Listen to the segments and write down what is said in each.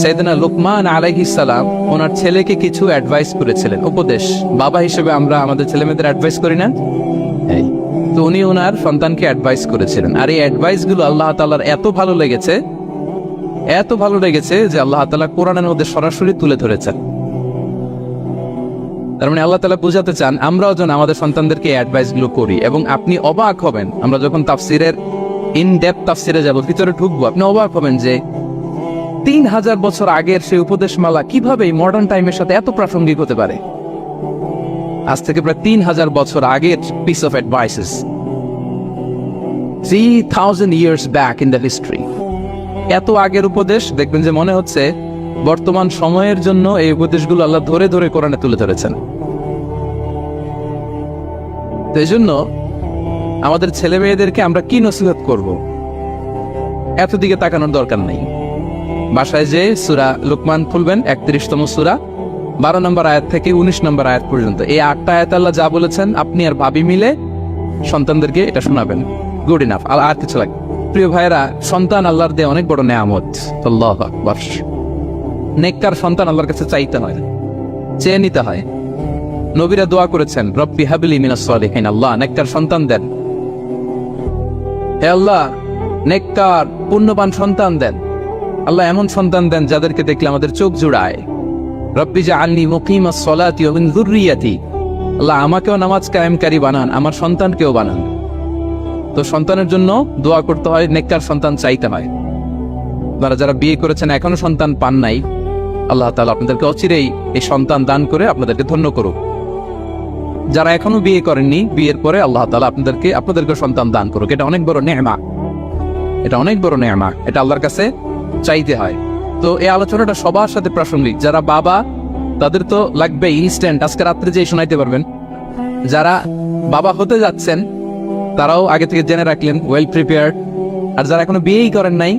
সাইয়েদনা লুকমান আলাইহিস সালাম ওনার ছেলেকে কিছু অ্যাডভাইস করেছিলেন, উপদেশ। বাবা হিসেবে আমরা আমাদের ছেলে মেয়েদের অ্যাডভাইস করি না? তো উনি ওনার সন্তানকে অ্যাডভাইস করেছিলেন, আর এই অ্যাডভাইস গুলো আল্লাহ তাআলার এত ভালো লেগেছে যে আল্লাহ তাআলা কোরআনের মধ্যে সরাসরি তুলে ধরেছেন। তার মানে আল্লাহ তাআলা বুঝাতে চান আমরাও যেন আমাদের সন্তানদেরকে এই অ্যাডভাইস গুলো করি। এবং আপনি অবাক হবেন, আমরা যখন তাফসিরের ইন ডেপথ তাফসিরে যাব, ভিতরে ঢুকবো, আপনি অবাক হবেন যে 3000 বছর আগের সেই উপদেশমালা কিভাবে মডার্ন টাইমের সাথে এত প্রাসঙ্গিক হতে পারে। আজ থেকে প্রায় 3000 বছর আগের piece of advises, 3000 years back in the history। এত আগের উপদেশ, দেখবেন যে মনে হচ্ছে বর্তমান সময়ের জন্য এই উপদেশগুলো আল্লাহ ধরে ধরে কোরআনে তুলে ধরেছেন। তো এই জন্য আমাদের ছেলে মেয়েদেরকে আমরা কি নসিহত করব, এত দিকে তাকানোর দরকার নেই। বাসায় যে সূরা লুকমান খুলবেন, 31তম সূরা, 12 নম্বর আয়াত থেকে 19 নম্বর আয়াত পর্যন্ত, এই 8টা আয়াত আল্লাহ যা বলেছেন আপনি আর ভাবি মিলে সন্তানদেরকে এটা শোনাবেন। গুড ইনাফ, আর কিছু লাগে। প্রিয় ভাইয়েরা, সন্তান আল্লাহর দেয়া অনেক বড় নেয়ামত। আল্লাহু আকবার। নেককার সন্তান আল্লাহর কাছে চাইতে হয়, চেয়ে নিতে হয়। নবীরা দোয়া করেছেন, রব্বি হাবলি মিনাস সালিহিন, আল্লাহ নেককার সন্তান দেন, হে আল্লাহ নেককার পুণ্যবান সন্তান দেন। আল্লাহ এমন সন্তান দেন যাদেরকে দেখলে আমাদের চোখ জুড়ায়। রব্বি জাআলনি মুকিমাস সালাতি ওয়া মিন যুররিয়াতি, আল্লাহ আমাকেও নামাজ কায়েমকারী বানান, আমার সন্তানকেও বানান। তো সন্তানের জন্য দোয়া করতে হয়, নেককার সন্তান চাইতে হয়। আপনারা যারা বিয়ে করেছেন এখনো সন্তান পান নাই, আল্লাহ তাআলা আপনাদেরকে অচিরেই এই সন্তান দান করে আপনাদেরকে ধন্য করুক। যারা এখনো বিয়ে করেননি, বিয়ের পরে আল্লাহ তাআলা আপনাদেরকে সন্তান দান করুক। এটা অনেক বড় নেয়ামত, এটা অনেক বড় নেয়ামত, এটা আল্লাহর কাছে চাইতে হয়। তো এই আলোচনাটা সবার সাথে প্রাসঙ্গিক। যারা বাবা তাদের তো লাগবে ইনস্ট্যান্ট, আজকে রাত্রে যে শোনাইতে পারবেন। যারা বাবা হতে যাচ্ছেন তারাও আগে থেকে জেনে রাখলেন, ওয়েল প্রিপেয়ার্ড। আর যারা এখনো বিয়েই করেন নাই,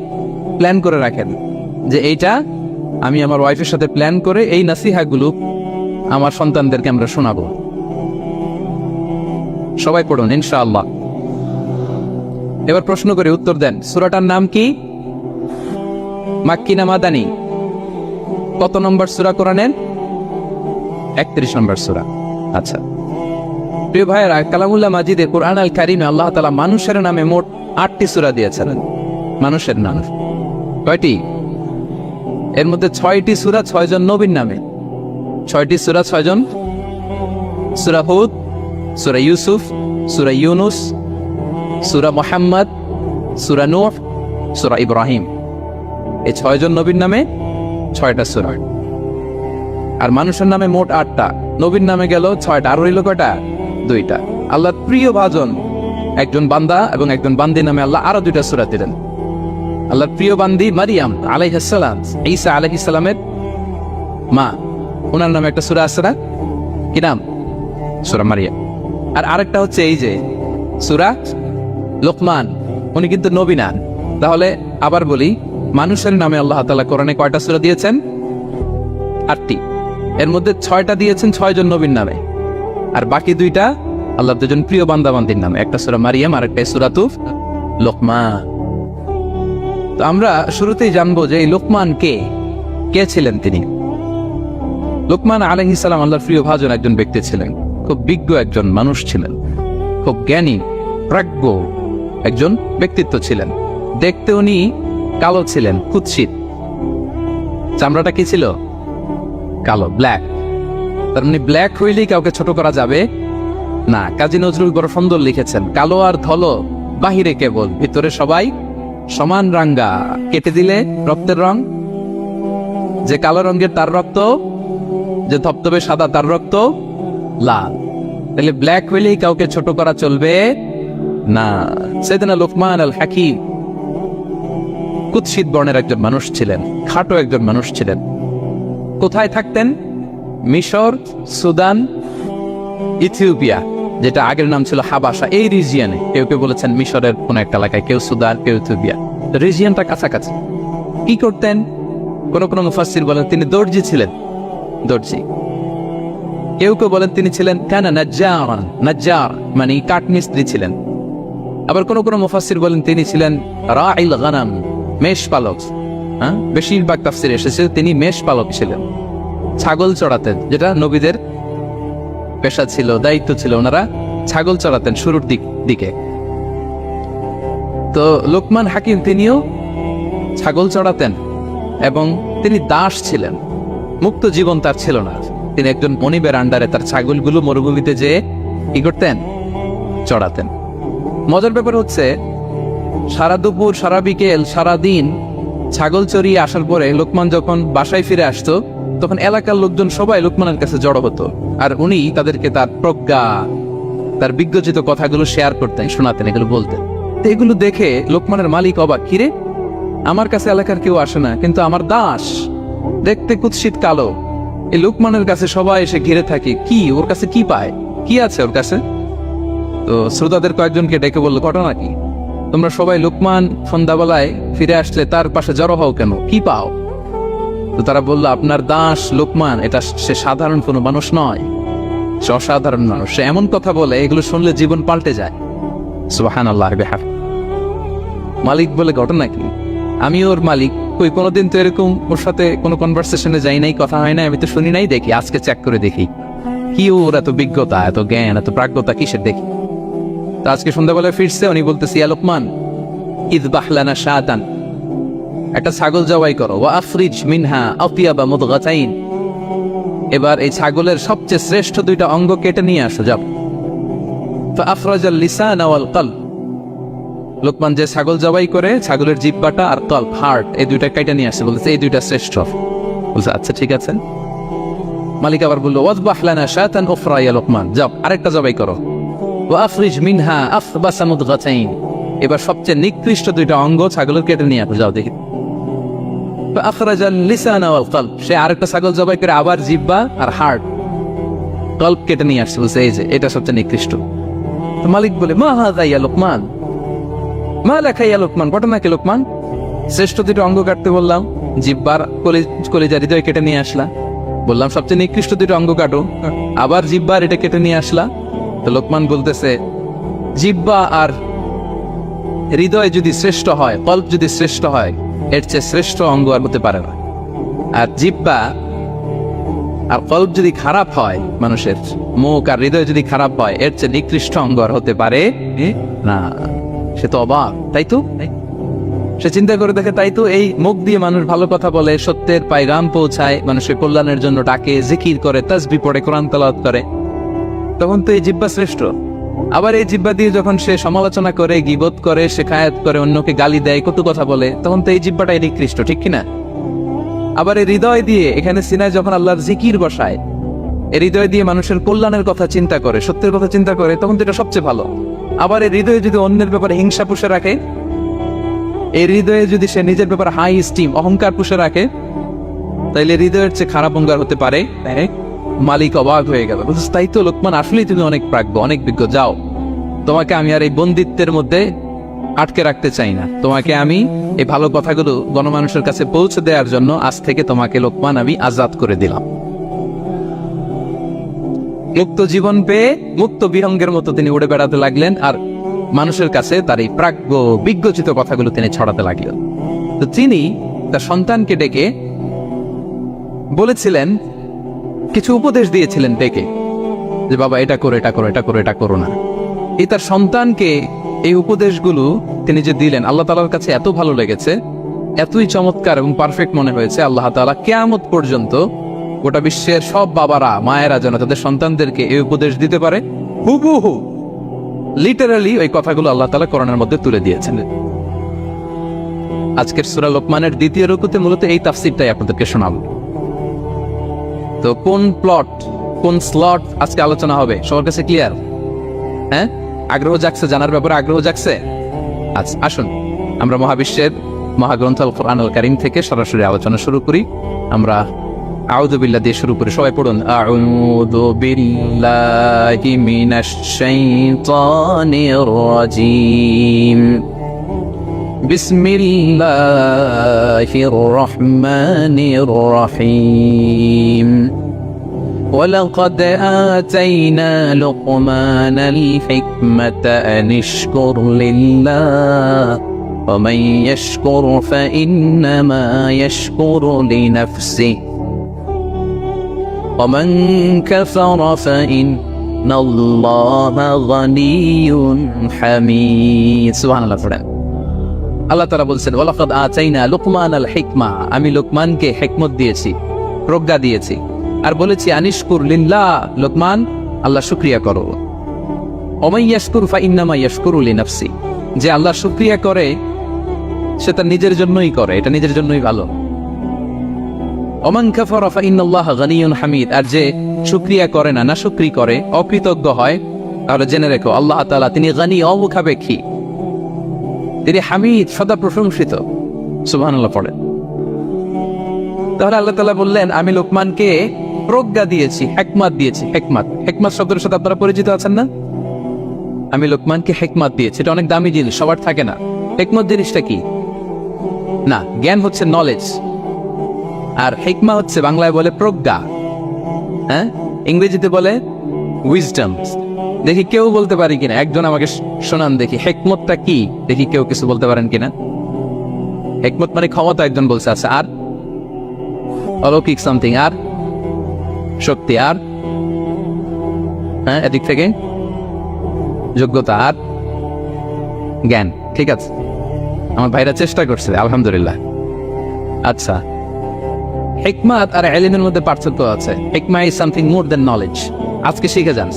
প্ল্যান করে রাখেন যে এইটা আমি আমার ওয়াইফের সাথে প্ল্যান করে এই নাসিহাগুলো আমার সন্তানদেরকে আমরা শোনাবো। সবাই পড়ুন ইনশাআল্লাহ। এবার প্রশ্ন করে উত্তর দেন, সূরাটার নাম কি? মাক্কি না মাদানী? কত নম্বর সূরা কোরআনের? 31 নম্বর সূরা। আচ্ছা প্রিয় ভাইয়েরা, কালামুল্লাহ মাজিদে কোরআন আল কারিমে আল্লাহ তাআলা মানুষের নামে মোট 8টি সূরা দিয়েছেন। মানুষের নাম কয়টি? এর মধ্যে 6টি সূরা 6 জন নবীর নামে। 6টি সূরা 6 জন, সূরা হুদ, সূরা ইউসুফ, সূরা ইউনুস, সূরা মুহাম্মদ, সূরা নূহ, সূরা ইব্রাহিম। এই 6 জন নবীর নামে 6টা সূরা। আর মানুষের নামে মোট 8টা, নবীর নামে গেল 6টা, আর রইল কয়টা? 2টা। আল্লাহর প্রিয় ভাজন একজন বান্দা এবং একজন বান্দি নামে আল্লাহ আরো 2টা সূরা দিলেন। আল্লাহর প্রিয় বান্দি মারিয়াম আলাইহিস সালাম, ঈসা আলাইহিস সালামের মা, ওনার নামে একটা সূরা আছে না? কি নাম? সূরা মারিয়াম। আর আরেকটা হচ্ছে এই যে সূরা লুকমান, উনি কিন্তু নবী না। তাহলে আবার বলি, মানুষের নামে আল্লাহ তাআলা কোরআনে কয়টা সূরা দিয়েছেন? 8টি। এর মধ্যে 6টা দিয়েছেন 6 জন নবীর নামে, আর বাকি 2টা আল্লাহর 2জন প্রিয় বান্দা বান্দির নামে। একটা সূরা মারিয়াম আর একটা সূরাতুল লুকমান। তো আমরা শুরুতেই জানবো যে এই লুকমান কে ছিলেন? তিনি লুকমান আলাইহিস সালাম আল্লাহর প্রিয় ভাজন একজন ব্যক্তি ছিলেন, খুব বিজ্ঞ একজন মানুষ ছিলেন, খুব জ্ঞানী প্রাজ্ঞ একজন ব্যক্তিত্ব ছিলেন। দেখতে উনি কালো ছিলেন, কুৎসিত। চামড়াটা কি ছিল? কালো, ব্ল্যাক। তার মানে ব্ল্যাক হইলেই কাউকে ছোট করা যাবে না। কাজী নজরুল বড় সুন্দর লিখেছেন, কালো আর ধলো বাহিরে কেবল, ভিতরে সবাই সমান রাঙ্গা। কেটে দিলে রক্তের রং, যে কালো রঙের তার রক্ত, যে ধবধবে সাদা তার রক্ত লাল। তাহলে ব্ল্যাক হইলেই কাউকে ছোট করা চলবে না। সাইয়েদনা লুকমান আল হাকিম কুৎসিত বর্ণের একজন মানুষ ছিলেন, খাটো একজন মানুষ ছিলেন। কোথায় থাকতেন? মিশর, সুদান, ইথিওপিয়া, যেটা আগের নাম ছিল হাবাসা, এই রিজিয়নে। কেউ কেউ বলেছেন মিশরের কোন একটা এলাকায়, কেউ সুদান, কেউ ইথিওপিয়া। রিজিয়নটা কাছাকাছি। কি করতেন? কোন মুফাসসির বলেন তিনি দর্জি ছিলেন, দর্জি। কেউ কেউ বলেন তিনি ছিলেন কানা নাজ্জারান, নাজ্জার মানে কাঠমিস্ত্রি ছিলেন। আবার কোন মুফাসসির বলেন তিনি ছিলেন রাইল গানাম, মেষ পালক। বেশিরভাগ তাফসিরে এসেছে তিনি মেষ পালক ছিলেন, ছাগল চড়াতেন, যেটা নবীদের পেশা ছিল, দায়িত্ব ছিল, ওনারা ছাগল চড়াতেন শুরুর দিকে। তো লোকমান হাকিম তিনিও ছাগল চড়াতেন এবং তিনি দাস ছিলেন, মুক্ত জীবন তার ছিল না। তিনি একজন মনিবের আন্ডারে তার ছাগলগুলো মরুভূমিতে যেয়ে কি করতেন? চড়াতেন। মজার ব্যাপার হচ্ছে সারা দুপুর, সারা বিকেল, সারা দিন ছাগল চড়িয়ে আসার পরে লোকমান যখন বাসায় ফিরে আসতো তখন এলাকার লোকজন সবাই লোকমানের কাছে জড়ো হতো, আর উনি তাদেরকে তার প্রজ্ঞা, তার বিজ্ঞচিত কথাগুলো শেয়ার করতেন, শোনাতেন, এগুলো বলতেন। তো এগুলো দেখে লোকমানের মালিক অবাক, কিরে আমার কাছে এলাকার কেউ আসে না, কিন্তু আমার দাস দেখতে কুৎসিত কালো, এই লোকমানের কাছে সবাই এসে ঘিরে থাকে, কি ওর কাছে কি পায়, কি আছে ওর কাছে? তো শ্রোতাদের কয়েকজনকে ডেকে বললো, ঘটনা কি? তোমরা সবাই লোকমান সন্ধ্যাবেলায় ফিরে আসলে তার পাশে জড়ো হও কেন, কি পাও? তো তারা বললো, আপনার দাস লোকমান, এটা সে সাধারণ কোনো মানুষ নয়, সে অসাধারণ মানুষ। সে এমন কথা বলে এগুলো শুনলে জীবন পাল্টে যায়। সুবহানাল্লাহ। মালিক বলে, ঘটনা কি? আমি ওর মালিক, কই কোনোদিন তো এরকম ওর সাথে কোনো কনভারসেশনে যাই নাই, কথা হয় নাই, আমি তো শুনি নাই, দেখি আজকে চেক করে দেখি কি ওর এত বিজ্ঞতা, এত জ্ঞান, এত প্রাজ্ঞতা কিসের দেখি। তো আজকে সন্ধ্যাবেলায় ফিরছে, উনি বলতেছি, ইয়া লোকমান ইযবাহ লানা শাতান, একটা ছাগল জবাই করো, ওয়া আফরিজ মিনহা আতিয়াবা মুদগাতাইন, এবার এই ছাগলের সবচেয়ে শ্রেষ্ঠ দুইটা অঙ্গ কেটে নিয়ে আসো, যাও। ফাআফরাজাল লিসান ওয়াল কলব, লোকমান যে ছাগল জবাই করে ছাগলের জিহ্বাটা আর কলব, হার্ট, এই দুইটা কেটে নিয়ে আসে, বলছে এই দুইটা শ্রেষ্ঠ। বলছে আচ্ছা ঠিক আছে। মালিক আবার বললো, ওয়াযবাহ লানা শাতান উখরা ইয়া লোকমান, যাও আরেকটা জবাই করো, ওয়া আফরিজ মিনহা আফবাসা মুদগাতাইন, এবার সবচেয়ে নিকৃষ্ট দুইটা অঙ্গ ছাগলের কেটে নিয়ে আসো, যাও দেখি। ফাআখরাজাল লিসান ওয়াল কলব, সে আরেকটা ছাগল জবাই করে আবার জিহ্বা আর হার্ট, কলব কেটে নিয়ে আসছে, বলছে এই যে এটা সবচেয়ে নিকৃষ্ট। তো মালিক বলে, মা হাযা ইয়া লোকমান, মা লাকা ইয়া লোকমান, ঘটনা কি লোকমান? শ্রেষ্ঠ দুটো অঙ্গ কাটতে বললাম, জিহ্বার কলিজা হৃদয় কেটে নিয়ে আসলা, বললাম সবচেয়ে নিকৃষ্ট দুটো অঙ্গ কাটো, আবার জিহ্বার এটা কেটে নিয়ে আসলা। তো লোকমান বলতেছে, জিহ্বা আর হৃদয় যদি শ্রেষ্ঠ হয়, কল্প যদি শ্রেষ্ঠ হয়, এর চেয়ে শ্রেষ্ঠ অঙ্গ আর হতে পারে না। আর জিহ্বা আর কল্প যদি খারাপ হয়, মানুষের মুখ আর হৃদয় যদি খারাপ হয়, এর চেয়ে নিকৃষ্ট অঙ্গ আর হতে পারে না। সে তো অবাক, তাই তো? সে চিন্তা করে দেখে, তাই তো, এই মুখ দিয়ে মানুষ ভালো কথা বলে, সত্যের পায়গাম পৌঁছায়, মানুষের কল্যাণের জন্য ডাকে, জিকির করে, তাসবিহ পড়ে, কোরআন তেলাওয়াত করে, তখন তো এই জিহ্বা শ্রেষ্ঠ। আবার এই জিহ্বা দিয়ে যখন সে সমালোচনা করে, গীবত করে, শেখায়াত করে, অন্যকে গালি দেয়, কত কথা বলে, তখন তো এই জিহ্বাটাই নিকৃষ্ট, ঠিক কিনা? আবার এই হৃদয় দিয়ে, এখানে সিনায় যখন আল্লাহর জিকির বসায়, এই হৃদয় দিয়ে মানুষের কল্যাণের কথা চিন্তা করে, সত্যের কথা চিন্তা করে, তখন তো এটা সবচেয়ে ভালো। আবার এই হৃদয়ে যদি অন্যের ব্যাপারে হিংসা পুষে রাখে, এই হৃদয়ে যদি সে নিজের ব্যাপারে হাই স্টিম, অহংকার পুষে রাখে, তাইলে হৃদয়ের চেয়ে খারাপ অঙ্গার হতে পারে। মালিক অবাক হয়ে গেল, বলছে তাই তো লোকমান, আসলেই তুমি অনেক প্রাজ্ঞ, অনেক বিজ্ঞ, যাও, তোমাকে আমি আর এই বন্দিত্বের মধ্যে আটকে রাখতে চাই না, তোমাকে আমি এই ভালো কথাগুলো গণমানুষের কাছে পৌঁছে দেওয়ার জন্য আজ থেকে তোমাকে লোকমান আমি আজাদ করে দিলাম। মুক্ত জীবন পেয়ে মুক্ত বিহঙ্গের মতো তিনি উড়ে বেড়াতে লাগলেন, আর মানুষের কাছে তার এই প্রাজ্ঞ বিজ্ঞচিত কথাগুলো তিনি ছড়াতে লাগলেন। তো তিনি তার সন্তানকে ডেকে বলেছিলেন, কিছু উপদেশ দিয়েছিলেন ডেকে, যে বাবা এটা করো, এটা করো, এটা করো, এটা করো না। এই তার সন্তানকে এই উপদেশগুলো তিনি যে দিলেন, আল্লাহ তাআলার কাছে এত ভালো লেগেছে, এতই চমৎকার এবং পারফেক্ট মনে হয়েছে, আল্লাহ তাআলা কিয়ামত পর্যন্ত গোটা বিশ্বের সব বাবারা, মায়েরা যেন তাদের সন্তানদেরকে এই উপদেশ দিতে পারে, হুবহু লিটারালি ওই কথাগুলো আল্লাহ তাআলা কোরআনের মধ্যে তুলে দিয়েছেন। আজকের সূরা লোকমানের দ্বিতীয় রুকুতে মূলত এই তাফসীরটাই আপনাদেরকে শোনাবো। তো কোন প্লট, কোন স্লট আজকে আলোচনা হবে, সবার কাছে ক্লিয়ার? হ্যাঁ, আগ্রহ জাগছে, জানার ব্যাপারে আগ্রহ জাগছে? আচ্ছা, আসুন আমরা মহাবিশ্বের মহাগ্রন্থ আল কোরআনুল কারীম থেকে সরাসরি আলোচনা শুরু করি। আমরা আউযু বিল্লাহ দিয়ে শুরু করি, সবাই পড়ুন, আউযু বিল্লাহি মিনাশ শাইতানির রাজীম, বিসমিল্লাহির রহমানির রহিম। ولقد آتينا لقمان الحكمة أن اشكر لله ومن يشكر فإنما يشكر لنفسه ومن كفر فإن الله غني حميد سبحان الله পড়েন আল্লাহ তাআলা বলছেন ওয়ালাকাদ আতাইনা লুকমানাল হিকমা আমি লোকমানকে হিকমত দিয়েছি প্রজ্ঞা দিয়েছি আর বলেছি আনিশকুর লিল্লাহ লোকমান আল্লাহ শুকরিয়া করো ওমান ইয়াশকুর ফাইন্নামা ইয়াশকুরু লিনাফসি যে আল্লাহ শুকরিয়া করে সে তার নিজের জন্যই করে এটা নিজের জন্যই ভালো ওমান কাফারা ফাইন্নাল্লাহা গানিয়ুন হামিদ আর যে শুকরিয়া করে না নাশুকরি করে অকৃতজ্ঞ হয় তাহলে জেনে রেখো আল্লাহ তাআলা তিনি গানি অমুখাপেক্ষী তিনি হামিদ সদা প্রশংসিত সুবহানাল্লাহ পড়ে তাহলে আল্লাহ তাআলা বললেন আমি লোকমানকে প্রজ্ঞা দিয়েছি হিকমত দিয়েছি হিকমত শব্দের সাথে আপনারা পরিচিত আছেন না আমি লোকমানকে হিকমত দিয়েছি এটা অনেক দামি জিনিস সবার থাকে না হিকমত জিনিসটা কি না জ্ঞান হচ্ছে নলেজ আর হিকমা হচ্ছে বাংলায় বলে প্রজ্ঞা হ্যাঁ ইংরেজিতে বলে উইজডম দেখি কেউ বলতে পারি কিনা একজন আমাকে শোনান দেখি হিকমতটা কি দেখি কেউ কিছু বলতে পারেন কিনা হিকমত মানে ক্ষমতা একজন বলছে আচ্ছা আর অলৌকিক সামথিং আর শক্তি আর হ্যাঁ এদিক থেকে যোগ্যতা আর জ্ঞান ঠিক আছে আমার ভাইরা চেষ্টা করছে আলহামদুলিল্লাহ আচ্ছা হিকমত আর ইলমের মধ্যে পার্থক্য আছে হিকমা is something more than knowledge আজকে শিখে যান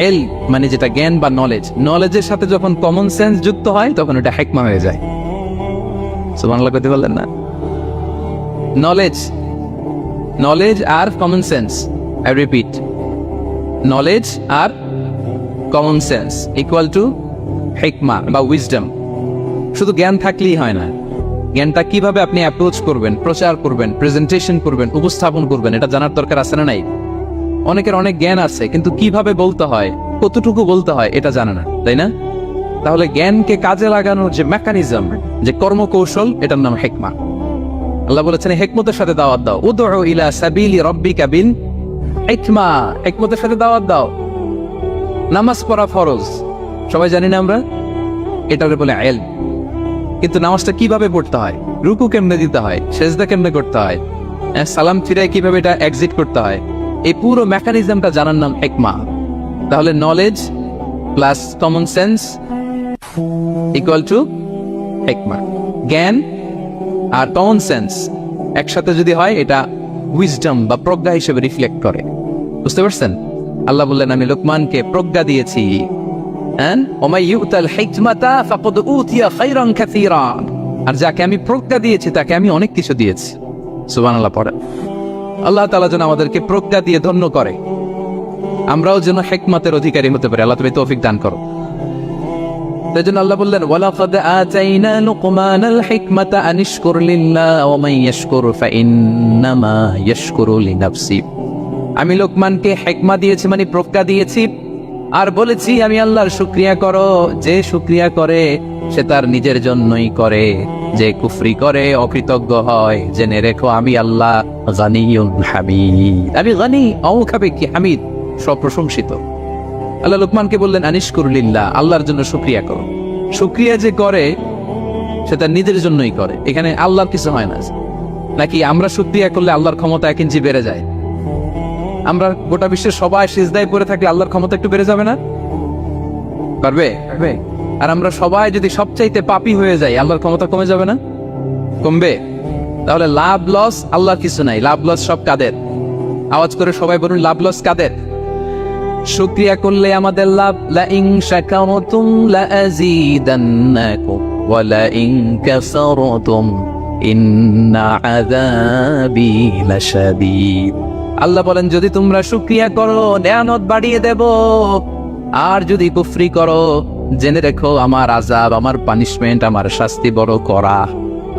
ইলম মানে যেটা জ্ঞান বা নলেজের সাথে যখন কমন সেন্স যুক্ত হয় তখন এটা হিকমা হয়ে যায় সুবহানাল্লাহ কইতে বললেন না নলেজ আর common sense I repeat knowledge আর কমন সেন্স ইকুয়াল টু হিকমা বা উইজডম শুধু জ্ঞান থাকলেই হয় না জ্ঞানটা কিভাবে আপনি অ্যাপ্রোচ করবেন প্রচার করবেন প্রেজেন্টেশন করবেন উপস্থাপন করবেন এটা জানার দরকার আছে না নাই অনেকের অনেক জ্ঞান আছে কিন্তু কিভাবে বলতে হয় কতটুকু বলতে হয় এটা জানে না তাই না তাহলে জ্ঞানকে কাজে লাগানোর যে মেকানিজম যে কর্মকৌশল এটার নাম হিকমা আল্লাহ বলেছেন হিকমতের সাথে দাওয়াত দাও উদউ ইলা সাবিলি রাব্বিকা বিল হিকমা হিকমতের সাথে দাওয়াত দাও নামাজ পড়া ফরজ সবাই জানি না আমরা এটারে বলে ইলম কিন্তু নামাজটা কিভাবে পড়তে হয় রুকু কেমনে দিতে হয় সেজদা কেমনে করতে হয় সালাম ফিরে কিভাবে এটা এক্সিট করতে হয় এই পুরো মেকানিজমটা জানার নাম হিকমা তাহলে knowledge plus common sense equal to হিকমা জ্ঞান আর কমন সেন্স একসাথে যদি হয় এটা উইজডম বা প্রজ্ঞা হিসেবে রিফ্লেক্ট করে বুঝতে পারছেন আল্লাহ বললেন আমি লোকমানকে প্রজ্ঞা দিয়েছি আর যাকে আমি প্রজ্ঞা দিয়েছি তাকে আমি অনেক কিছু দিয়েছি সুবহানাল্লাহ পড়ে আল্লাহ তাআলা যেন আমাদেরকে প্রজ্ঞা দিয়ে ধন্য করে আমরাও যেন হিকমতের অধিকারী হতে পারি আল্লাহ তুমি তৌফিক দান করো তাই জন্য আল্লাহ বললেন ওয়ালাকাদ আতাইনা লুকমানাল হিকমাতা আনিশকুর লিল্লাহ ওয়া মান ইয়াশকুর ফাইন্নামা ইয়াশকুরু লিনাফসি আমি লোকমানকে হিকমা দিয়েছি মানে প্রজ্ঞা দিয়েছি আর বলেছি আমি আল্লাহর শুকরিয়া করো যে শুকরিয়া করে সে তার নিজের জন্যই করে যে কুফরি করে অকৃতজ্ঞ হয় জেনে রেখো আমি আল্লাহ গানিয়ুন হামিদ আমি গানি অমুখাপেক্ষী হামিদ সব প্রশংসিত আল্লাহ লোকমানকে বললেন আনিশকুর লিল্লাহ আল্লাহর জন্য শুকরিয়া করো শুকরিয়া যে করে সে তার নিজের জন্যই করে এখানে আল্লাহর কিছু হয় না নাকি আমরা শুকরিয়া করলে আল্লাহর ক্ষমতা 1 ইঞ্চি বেড়ে যায় আমরা গোটা বিশ্বের সবাই সিজদায় পড়ে থাকলে আল্লাহর ক্ষমতা একটু বেড়ে যাবে না পারবে আর আমরা সবাই যদি সবচাইতে পাপী হয়ে যাই আল্লাহর ক্ষমতা কমে যাবে না কমবে তাহলে লাভ লস আল্লাহর কিছু নাই লাভ লস সব কাদের আওয়াজ করে সবাই বলুন লাভ লস কাদের শুকরিয়া করলে আমাদের লাভ লা ইন শাকারতুম লা আযীদান্নাকুম ওয়া লা ইন কাফারতুম ইন্না আযাবি লাশাদীদ আল্লাহ বলেন যদি তোমরা শুকরিয়া করো নেয়ামত বাড়িয়ে দেব আর যদি কুফরি করো জেনে রেখো আমার আযাব আমার পানিশমেন্ট আমার শাস্তি বড় কড়া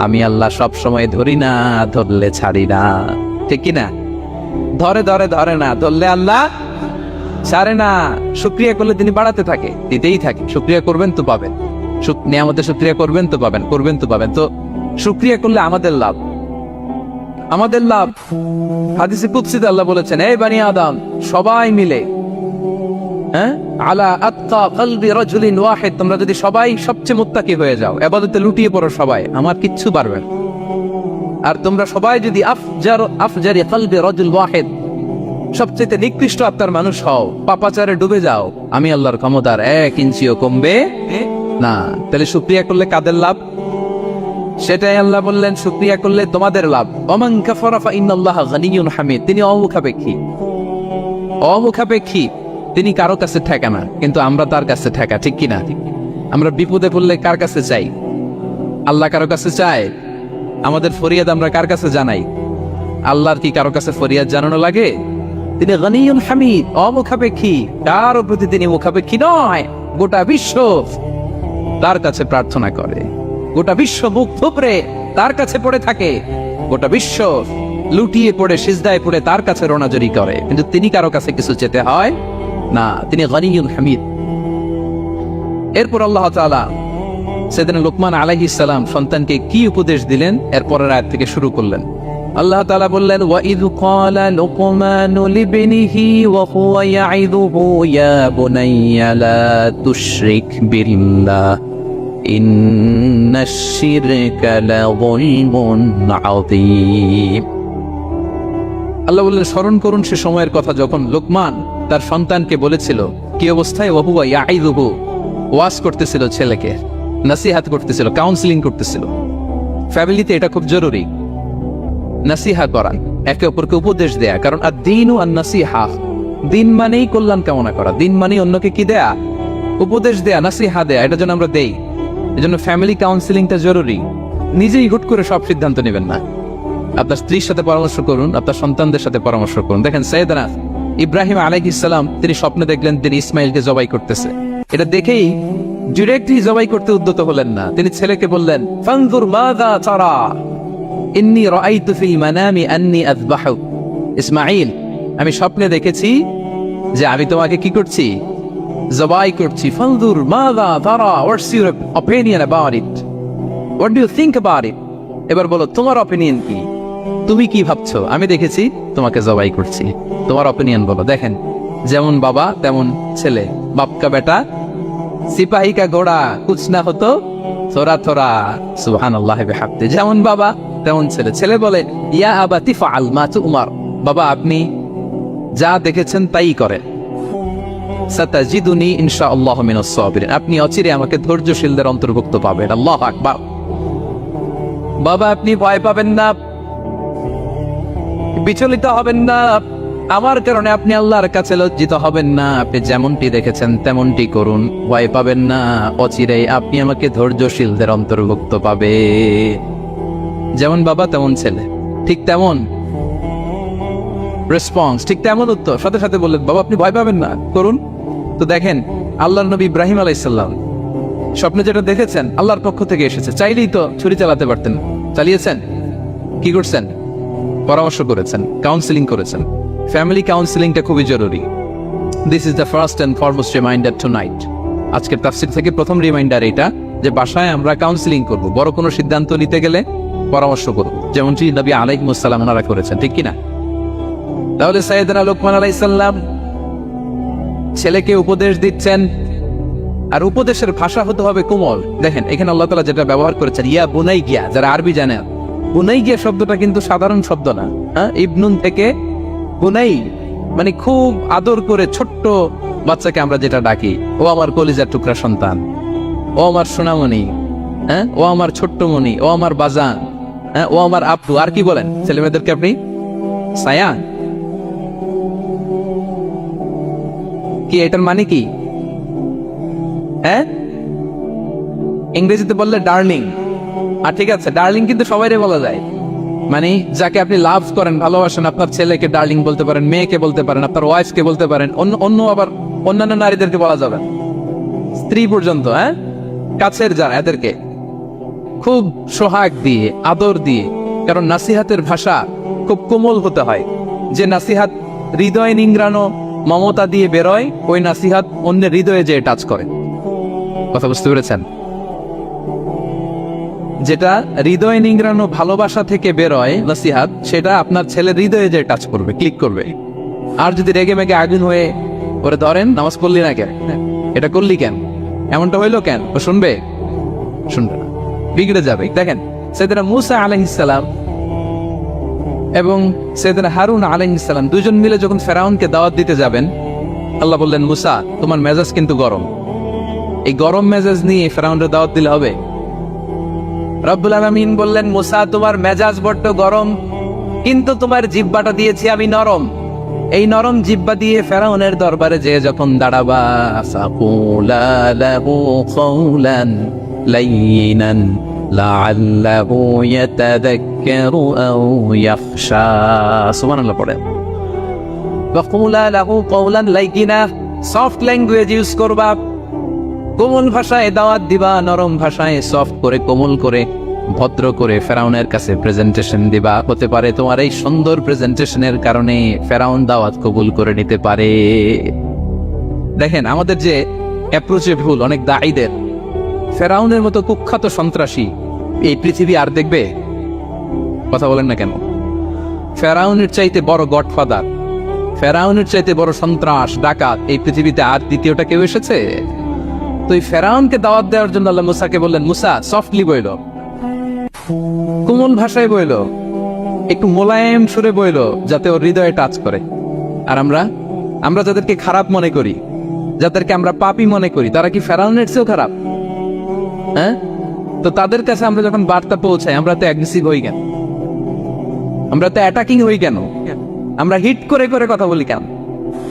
আমি আল্লাহ সব সময় ধরি না ধরলে ছাড়ি না ঠিক কি না ধরে না ধরলে আল্লাহ ছাড়ে না শুকরিয়া করলে তিনি বাড়াতে থাকে দিতেই থাকে শুকরিয়া করবেন তো পাবেন নিয়ামতের শুকরিয়া করবেন তো পাবেন তো শুকরিয়া করলে আমাদের লাভ হাদিসে কুদসিতে আল্লাহ বলেছেন এই বানি আদম সবাই মিলে আলা আতকা কলবি রাজুলিন ওয়াহিদ, তোমরা যদি সবাই সবচেয়ে মুত্তাকি হয়ে যাও, ইবাদতে লুটিয়ে পড়ো সবাই, আমার কিচ্ছু পারবে না। আর তোমরা সবাই যদি আফজারি কলবি রাজুল ওয়াহিদ, সবচেয়ে নিকৃষ্ট আত্মার মানুষ হও, পাপাচারে ডুবে যাও, আমি আল্লাহর ক্ষমতার 1 ইঞ্চিও কমবে না। তাহলে শুকরিয়া করলে কাদের লাভ? সেটাই আল্লাহ বললেন, শুকরিয়া করলে তোমাদের লাভ। ওমান কাফারা ফা ইন্নাল্লাহা গানিয়্যুন হামিদ, তিনি অমুখাপেক্ষী, তিনি কারো কাছে ঠেকা না, কিন্তু আমরা তার কাছে ঠেকা, ঠিক কিনা? আমরা বিপদে পড়লে কার কাছে চাই? আল্লাহ কারো কাছে চায়? আমাদের ফরিয়াদ আমরা কার কাছে জানাই? আল্লাহর কি কারো কাছে ফরিয়াদ জানানো লাগে? তিনি গানিয়্যুন হামিদ, অমুখাপেক্ষী, কারো প্রতি তিনি মুখাপেক্ষী নয়। গোটা বিশ্ব তার কাছে প্রার্থনা করে, গোটা বিশ্ব মুখ থুবড়ে তার কাছে পড়ে থাকে, গোটা বিশ্ব লুটিয়ে পড়ে সিজদায় পড়ে তার কাছে রোনাজরি করে, কিন্তু তিনি কারো কাছে কিছু চেতে হয় না, তিনি গানিয়্যুন হামিদ। এরপর আল্লাহ তাআলা সাইয়েদনা লুকমান আলাইহিস সালাম সন্তানকে কি উপদেশ দিলেন এর পরের আয়াত থেকে শুরু করলেন। আল্লাহ তাআলা বললেন, ওয়া ইয ক্বালা লুকমানু লিবনিহি ওয়া হুয়া ইয়াইযুহু ইয়া বুনাইয়া লা তুশরিক বিল্লাহ ইন্নাশ শিরকা লাযুলমুন আযীম। আল্লাহ বললেন, স্মরণ করুন সে সময়ের কথা যখন লোকমান তার সন্তানকে বলেছিল, কি অবস্থায়? ওয়া হুয়া ইয়াইযুহু, ওয়াজ করতেছিল, ছেলেকে নসিহত করতেছিল, কাউন্সেলিং করতেছিল। ফ্যামিলিতে এটা খুব জরুরি, নসিহা করা, একে অপরকে উপদেশ দেয়া, কারণ আদ-দীনু আন-নাসিহা, দিন মানেই কল্যাণ কামনা করা, দিন মানেই অন্যকে কি দেয়া? উপদেশ দেয়া, নসিহা দেয়া, এটা যেন আমরা দেই। এজন্য ফ্যামিলি কাউন্সেলিংটা জরুরি। নিজেই হুট করে সব সিদ্ধান্ত নেবেন না, আপনার স্ত্রীর সাথে পরামর্শ করুন, আপনার সন্তানদের সাথে পরামর্শ করুন। দেখেন সাইয়েদনা ইব্রাহিম আলাইহিস সালাম, তিনি স্বপ্নে দেখলেন তিনি ইসমাইলকে জবাই করতেছে। এটা দেখেই ডিরেক্টলি জবাই করতে উদ্যত হলেন না, তিনি ছেলেকে বললেন, ফানজুর মাযা তারা ইন্নী রাআইতু ফিল মানামি আন্নী আযবাহু। ইসমাঈল, আমি স্বপ্নে দেখেছি যে আমি তোমাকে কি করছি? জবাই করছি। ফানজুর মাযা তারা, what's your opinion about it, what do you think about it. এবার বলো তোমার অপিনিয়ন কি, তুমি কি ভাবছো? আমি দেখেছি তোমাকে জবাই করছি, তোমার অপিনিয়ন বলো। দেখেন, যেমন বাবা তেমন ছেলে, বাপ কা বেটা সিপাহী কা ঘোড়া কুছ না হতো থোড়া থোড়া, সুবহানাল্লাহ বিহামদি। যেমন বাবা তেমন ছেলে। ছেলে বলে, ইয়া আবাতি ফাআল মা তুমার, বাবা আপনি যা দেখেছেন তাই করেন। সাতাজিদুনি ইনশাআল্লাহু মিনাস সাবিরিন, আপনি অচিরে আমাকে ধৈর্যশীলদের অন্তর্ভুক্ত পাবেন। আল্লাহু আকবার। বাবা আপনি ভয় পাবেন না, বিচলিত হবেন না, আমার কারণে আপনি আল্লাহর কাছে লজ্জিত হবেন না, আপনি যেমনটি দেখেছেন তেমনটি করুন, ভয় পাবেন না, অচিরেই আপনি আমাকে ধৈর্যশীলদের অন্তর্ভুক্ত পাবে। যেমন বাবা তেমন ছেলে, ঠিক তেমন রেসপন্স, ঠিক তেমন উত্তর। সাথে সাথে বললেন, বাবা আপনি ভয় পাবেন না, করুন। তো দেখেন, আল্লাহর নবী ইব্রাহিম আলাইহিস সালাম স্বপ্নে যেটা দেখেছেন আল্লাহর পক্ষ থেকে এসেছে, চাইলেই তো ছুরি চালাতে পারতেন, চালিয়েছেন। কি করছেন? পরামর্শ করেছেন, কাউন্সেলিং করেছেন। ফ্যামিলি কাউন্সেলিংটা খুবই জরুরি। This is the first and foremost reminder tonight. আজকের তাফসীর থেকে প্রথম রিমাইন্ডার এটা, যে বাসায় আমরা কাউন্সেলিং করব, বড় কোনো সিদ্ধান্ত নিতে গেলে পরামর্শ করব, যেমনটি নবী আলাইহিস সালাম ওনারা করেছেন, ঠিক কিনা? তাহলে সাইয়েদনা লোকমান আলাইহিস সালাম ছেলেকে উপদেশ দিচ্ছেন, আর উপদেশের ভাষা হতে হবে কোমল। দেখেন এখানে আল্লাহ তাআলা যেটা ব্যবহার করেছেন, ইয়া বুনাইয়া, যারা আরবি জানে, বুনাইয়া শব্দটা কিন্তু সাধারণ শব্দ না। ইবনুন থেকে বুনাই মানে খুব আদর করে ছোট্ট বাচ্চাকে আমরা যেটা ডাকি, ও আমার কলিজার টুকরা সন্তান, ও আমার সোনামণি, ও আমার ছোট্ট মণি, ও আমার বাজান, ও আমার আপু। আর কি বলেন ছেলেমেয়েদেরকে আপনি? সায়া। কি এটার মানে কি? ইংরেজিতে বললে ডার্লিং। আর ঠিক আছে, ডার্লিং কিন্তু সবাইরে বলা যায়, মানে যাকে আপনি লাভ করেন, ভালোবাসেন, আপনার ছেলেকে ডার্লিং বলতে পারেন, মেয়েকে বলতে পারেন, আপনার ওয়াইফকে বলতে পারেন, অন্য আবার অন্যান্য নারীদেরকে বলা যাবে, স্ত্রী পর্যন্ত, কাছের যারা, এদেরকে খুব সোহাগ দিয়ে, আদর দিয়ে। কারণ নাসিহাতের ভাষা খুব কোমল হতে হয়। যে নাসিহাত হৃদয় নিংড়ানো মমতা দিয়ে বেরোয়, ওই নাসিহাত অন্যের হৃদয়ে যে টাচ করে। কথা বুঝতে পেরেছেন? যেটা হৃদয় নিংড়ানো ভালোবাসা থেকে বেরোয় নাসিহাত, সেটা আপনার ছেলের হৃদয়ে যে টাচ করবে, ক্লিক করবে। আর যদি রেগে মেগে আগুন হয়ে ওরে ধরেন, নামাজ পড়লি না কেন, এটা করলি কেন, এমনটা হইলো কেন, ও শুনবে? শুনবে না, বিগড়ে যাবে। দেখেন সাইয়েদনা মূসা আলাইহিস সালাম এবং সাইয়েদনা হারুন আলাইহিস সালাম দুজন মিলে যখন ফেরাউনকে দাওয়াত দিতে যাবেন, আল্লাহ বললেন, মূসা তোমার মেজাজ কিন্তু গরম, এই গরম মেজাজ নিয়ে ফেরাউনের দাওয়াত দিলে হবে? রব্বুল আলামিন বললেন, মূসা তোমার মেজাজ বড্ড গরম, কিন্তু তোমার জিহ্বাটা দিয়েছি আমি নরম, এই নরম জিহ্বা দিয়ে ফেরাউনের দরবারে যেয়ে যখন দাঁড়াবা, ফাকুলা লাহু কাওলান লাইয়িনান লাআল্লাহু ইয়াতাযাক্কারু আও ইয়াখশা। সুবহানাল্লাহ পড়ে। ফাকুলা লাহু কাওলান লাইয়িনা, সফট ল্যাঙ্গুয়েজ ইউজ করবা, কোমল ভাষায় দাওয়াত দিবা, নরম ভাষায় সফট করে কোমল করে ভদ্র করে ফেরাউনের কাছে প্রেজেন্টেশন দিবা। হতে পারে তোমার এই সুন্দর প্রেজেন্টেশনের কারণে ফেরাউন দাওয়াত কবুল করে নিতে পারে। দেখেন আমাদের যে অ্যাপ্রোচে ভুল অনেক দায়ীদের, ফেরাউনের মতো কুখ্যাত সন্ত্রাসী এই পৃথিবী আর দেখবে? কথা বলেন না কেন? ফেরাউনের চাইতে বড় গডফাদার, ফেরাউনের চাইতে বড় সন্ত্রাস ডাকাত এই পৃথিবীতে আর দ্বিতীয়টা কেউ এসেছে? তো এই ফেরাউনকে দাওয়াত দেওয়ার জন্য আল্লাহ মুসাকে বললেন, মুসা সফটলি বইল, কোমল ভাষায় বইল, একটু মোলায়েম সুরে বইল, যাতে ওর হৃদয়ে টাচ করে। আর আমরা যাদেরকে খারাপ মনে করি, যাদেরকে আমরা পাপী মনে করি, তারা কি ফেরাউনের চেয়েও খারাপ? হ্যাঁ, তো তাদের কাছে আমরা যখন বার্তা পৌঁছাই, আমরা তো অ্যাগ্রেসিভ হই কেন? আমরা তো অ্যাটাকিং হই কেন? আমরা হিট করে করে কথা বলি কেন?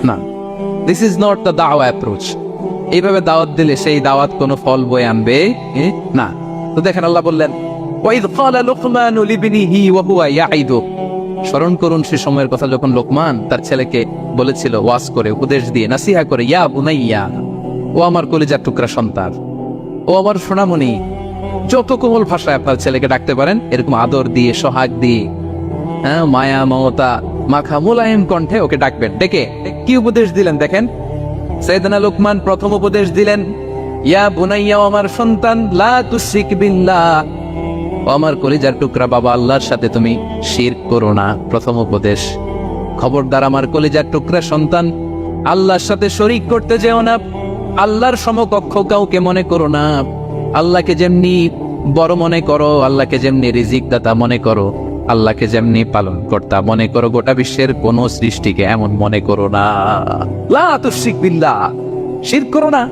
না, দিস ইজ নট দ্য দাওয়া অ্যাপ্রোচ। এইভাবে দাওয়াত দিলে সেই দাওয়াত কোনো ফল বয়ে আনবে না। তো দেখেন আল্লাহ বললেন, ওয়াইদ ক্বালা লুকমানু লিবনিহি ওয়া হুয়া ইয়াইদু, স্মরণ করুন সে সময়ের কথা যখন লোকমান তার ছেলেকে বলেছিল ওয়াজ করে, উপদেশ দিয়ে, নাসিহা করে, ইয়া বুনাইয়া, ও আমার কলিজার টুকরা সন্তান, ও আমার সোনামণি। যত কোমল ভাষায় আপনার ছেলেকে ডাকতে পারেন, এরকম আদর দিয়ে, সোহাগ দিয়ে, হ্যাঁ, মায়া মমতা মাখা মোলায়েম কণ্ঠে ওকে ডাকবেন। ডেকে কি উপদেশ দিলেন দেখেন। সাইয়েদনা লোকমান প্রথম উপদেশ দিলেন, ইয়া বুনাইয়া, আমার সন্তান, লা তুশরিক বিল্লাহ, আমার কলিজার টুকরা বাবা, আল্লাহর সাথে তুমি শিরক করো না। প্রথম উপদেশ, খবরদার আমার কলিজার টুকরা সন্তান, আল্লাহর সাথে শরীক করতে যেও না, আল্লাহর সমকক্ষ কাউকে মনে করো না। আল্লাহকে যেমনি বড় মনে করো, আল্লাহকে যেমনি রিজিক দাতা মনে করো, আল্লাহকে যেমনি পালন কর্তা মনে করো, গোটা বিশ্বের কোন সৃষ্টিকে এমন মনে করো না। লা তুশরিক বিল্লাহ, শিরক করো না।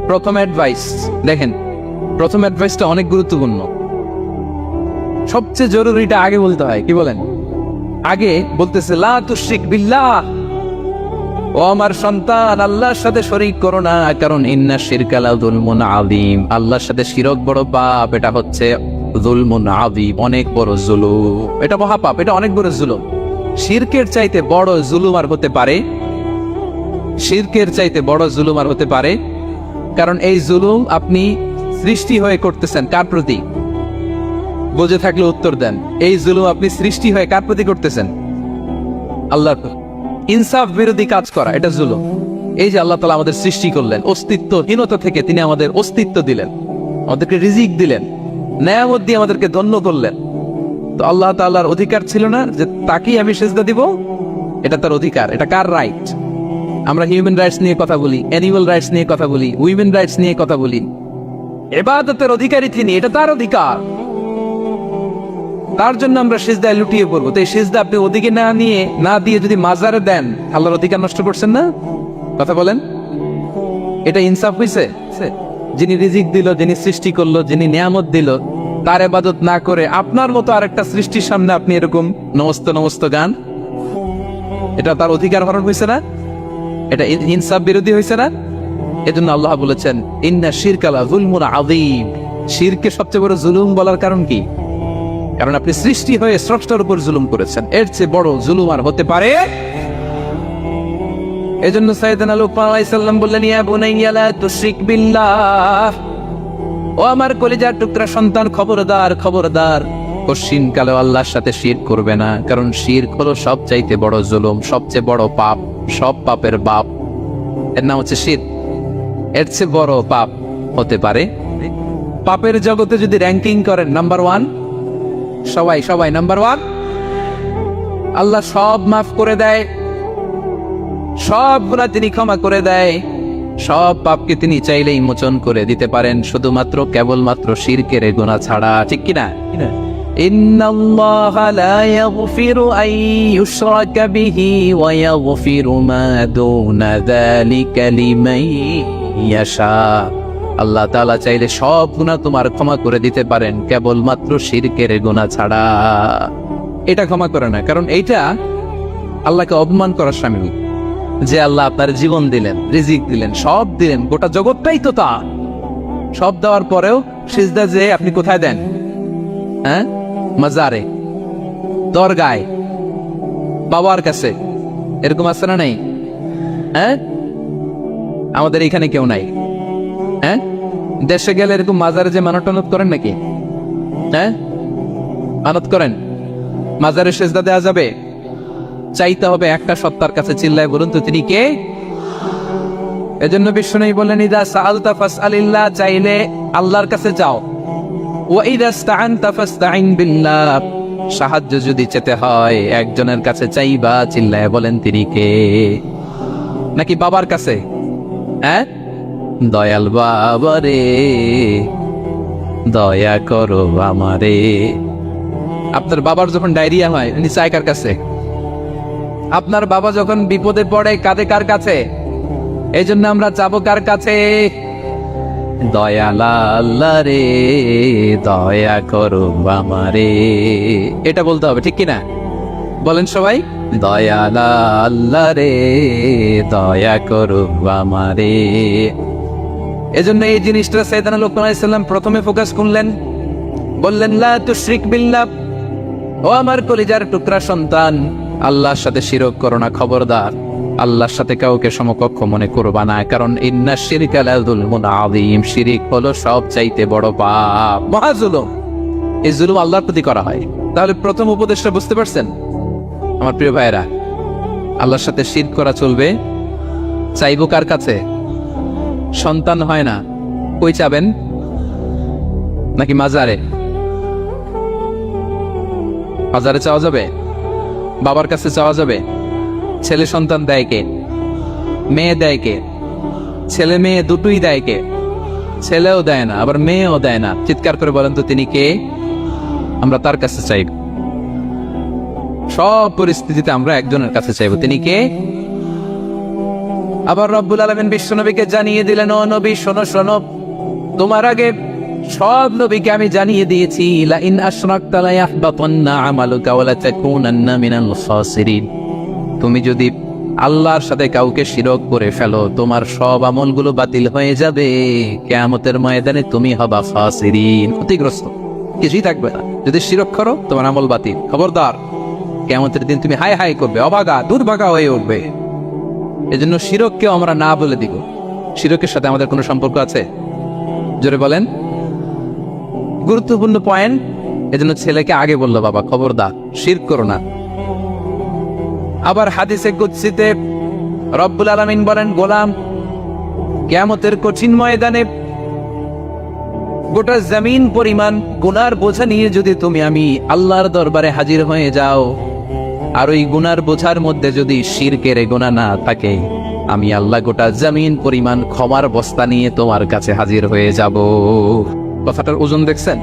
প্রথম অ্যাডভাইস দেখেন, প্রথম অ্যাডভাইসটা অনেক গুরুত্বপূর্ণ। সবচেয়ে জরুরিটা আগে বলতে হয়। কি বলেন? আগে বলতেছে লা তুশরিক বিল্লাহ, ও আমার সন্তান, আল্লাহর সাথে শরীক করো না, কারণ ইন্না শিরকা লা যুলমুন আযীম, আল্লাহর সাথে শিরক বড় পাপ, এটা হচ্ছে যুলমুন আযীম, অনেক বড় জুলুম, এটা মহাপাপ, এটা অনেক বড় জুলুম। শিরকের চাইতে বড় জুলুম আর হতে পারে? শিরকের চাইতে বড় জুলুম আর হতে পারে? কারণ এই জুলুম আপনি সৃষ্টি হয়ে করতেছেন কার প্রতি? বুঝে থাকলে উত্তর দেন। এই জুলুম আপনি সৃষ্টি হয়ে কার প্রতি করতেছেন? আল্লাহর। ইনসাফ বিরোধী কাজ করা এটা জুলুম। এই যে আল্লাহ তাআলা আমাদের সৃষ্টি করলেন, অস্তিত্বহীনতা থেকে তিনি আমাদের অস্তিত্ব দিলেন, আমাদেরকে রিজিক দিলেন, নেয়ামত দিয়ে আমাদেরকে ধন্য করলেন। তো আল্লাহ তাআলার অধিকার ছিল না যে তাকেই আমি সিজদা দিব? এটা তার অধিকার। এটা কার রাইট? আমরা হিউম্যান রাইটস নিয়ে কথা বলি, অ্যানিমাল রাইটস নিয়ে কথা বলি, উইমেন রাইটস নিয়ে কথা বলি। ইবাদতের অধিকারী তিনি, এটা তার অধিকার। তার জন্য আমরা সিজদায় লুটিয়ে পড়বো। তো এই সিজদা আপনি ওদিকে না দিয়ে যদি মাজারে দেন, আল্লাহর অধিকার নষ্ট করছেন না? কথা বলেন, এটা ইনসাফ হইছে? যিনি রিজিক দিল, যিনি সৃষ্টি করলো, যিনি নিয়ামত দিল, তার ইবাদত না করে আপনার মতো আরেকটা সৃষ্টির সামনে আপনি এরকম নমস্ত নমস্ত গান, এটা তার অধিকার হরণ হয়েছে না? এটা ইনসাফ বিরোধী হয়েছে না? এজন্য আল্লাহ বলেছেন, ইন্না শিরকা লা যুলমুন আযীম, শিরকে সবচেয়ে বড় জুলুম বলার কারণ কি? কারণ আপনি সৃষ্টি হয়ে স্রষ্টার উপর জুলুম করেছেন। এর চেয়ে বড় জুলুম আর হতে পারে? এজন্য সাইয়েদনা লুকমান আলাইহিস সালাম বললেন, ইয়া বুনাইয়া লা তুশরিক বিল্লাহ, ও আমার কলিজার টুকরা সন্তান, খবরদার খবরদার, কশিন কালে আল্লাহর সাথে শিরক করবে না। কারণ শিরক হলো সবচাইতে বড় জুলুম, সবচেয়ে বড় পাপ, সব পাপের বাপ, এর নাম হচ্ছে শিরক। এর চেয়ে বড় পাপ হতে পারে? পাপের জগতে যদি র্যাঙ্কিং করেন, নাম্বার 1 সবাই নাম্বার 1। আল্লাহ সব মাফ করে দেয়, সব গুনাহ তিনি ক্ষমা করে দেয়, সব পাপকে তিনি চাইলেই মোচন করে দিতে পারেন, শুধুমাত্র কেবলমাত্র শিরকের গুনাহ ছাড়া। ঠিক কিনা? ইন্নাল্লাহা লা ইয়াগফিরু আন ইউশরাকা বিহি ওয়া ইয়াগফিরু মা দুনা যালিকা লিমান ইয়াশা। আল্লাহ তাআলা চাইলে সব গুনাহ তোমার ক্ষমা করে দিতে পারেন, কেবলমাত্র শিরকের গুনাহ ছাড়া। এটা ক্ষমা করে না, কারণ এইটা আল্লাহকে অপমান করার শামিল। যে আল্লাহ আপনার জীবন দিলেন, রিজিক দিলেন, সব দিলেন, গোটা জগৎটাই তো তা, সব দেওয়ার পরেও সিজদা যে আপনি কোথায় দেন? হ্যাঁ, মাজারে, দরগায়, বাবার কাছে। এরকম আছে না নাই? হ্যাঁ, আমাদের এখানে কেউ নাই। হ্যাঁ, দেশে গেলে এরকম মাজারে যে মানত টানত করেন নাকি? হ্যাঁ, মানত করেন? মাজারে সিজদা দেওয়া যাবে? চাইতে হবে একটা সত্তার কাছে। চিল্লায় বলুন তো তিনি কে? এজন্য বিষ্ণু বলেন, ইদা সাআলতা ফাসআলিল্লাহ, চাইলে আল্লাহর কাছে যাও। ওয়া ইদা ইসতাআনতা ফাসতাইন বিল্লাহ, সাহায্য যদি চেতে হয় একজনের কাছে চাইবা। চিল্লায় বলেন তিনি কে? নাকি বাবার কাছে? হ্যাঁ, দয়াল বাবা রে দয়া করো আমারে। আপনার বাবার যখন ডায়রিয়া হয় উনি চায় কার কাছে? আপনার বাবা যখন বিপদে পড়ে কাঁদে কার কাছে? এই জন্য আমরা যাবো কার কাছে? দয়াল আল্লাহ রে দয়া করো আমারে। এটা বলতে হবে, ঠিক কিনা? বলেন সবাই, দয়াল আল্লাহ রে দয়া করো আমারে। এজন্য এই জিনিসটা সাইয়েদনা লুকমান আলাইহিস সালাম প্রথমে ফোকাস করলেন, বললেন লা তুশরিক বিল্লাহ, ও আমার কলিজার টুকরা সন্তান, আল্লাহর সাথে শিরক করো না, খবরদার। আল্লাহর সাথে কাউকে সমকক্ষ মনে করবা না, কারণ ইন্নাশ শিরকা লাযুলমুন আযীম, শিরক হলো সবচাইতে বড় পাপ, মহা জুলুম। এই জুলুম আল্লাহর প্রতি করা হয়। তাহলে প্রথম উপদেশটা বুঝতে পারছেন আমার প্রিয় ভাইরা? আল্লাহর সাথে শিরক করা চলবে। চাইবো কার কাছে? সন্তান হয় না, কই চাবেন? নাকি মাজারে? মাজারে চাওয়া যাবে? বাবার কাছে চাওয়া যাবে? ছেলে সন্তান দেয় কে? মেয়ে দেয় কে? ছেলে মেয়ে দুটোই দেয় কে? ছেলেও দেয় না, আবার মেয়েও দেয় না। চিৎকার করে বলেন তো তিনি কে? আমরা তার কাছে চাইব। সব পরিস্থিতিতে আমরা একজনের কাছে চাইব, তিনি কে? আবার রব্বুল আলামিন বিশ্বনবীকে জানিয়ে দিলেন, ও নবী শোনো শোনো, তোমার আগে সব নবীকে আমি জানিয়ে দিয়েছি, লা ইন আশরাকতা লা ইয়াহবাতান্না আমালুকা ওয়া লা তাকুনান্না মিনাল খাসিরিন। তুমি যদি আল্লাহর সাথে কাউকে শিরক করে ফেলো, তোমার সব আমলগুলো বাতিল হয়ে যাবে। কিয়ামতের ময়দানে তুমি হবা খাসিরিন, ক্ষতিগ্রস্ত, কিছুই থাকবে না। যদি শিরক করো তোমার আমল বাতিল, খবরদার। কিয়ামতের দিন তুমি হাই হাই করবে, অভাগা দুর্ভাগা হয়ে উঠবে। এজন্য শিরককেও আমরা না বলে দিব। শিরকের সাথে আমাদের কোনো সম্পর্ক আছে? জোরে বলেন। গুরুত্বপূর্ণ পয়েন্ট। এজন্য ছেলেকে আগে বললো, বাবা খবরদার শিরক করো না। আবার হাদিসে কুদসিতে রব্বুল আলামিন বলেন, গোলাম কিয়ামতের কঠিন ময়দানে গোটা জমিন পরিমাণ গুনার বোঝা নিয়ে যদি তুমি আমি আল্লাহর দরবারে হাজির হয়ে যাও, আর ওই গুনার বোঝার মধ্যে যদি শিরকের গুনাহ না থাকে, আমি আল্লাহ গোটা জমিন পরিমাণ ক্ষমার বস্তা নিয়ে তোমার কাছে হাজির হয়ে যাব। কথাটার ওজন দেখছেন?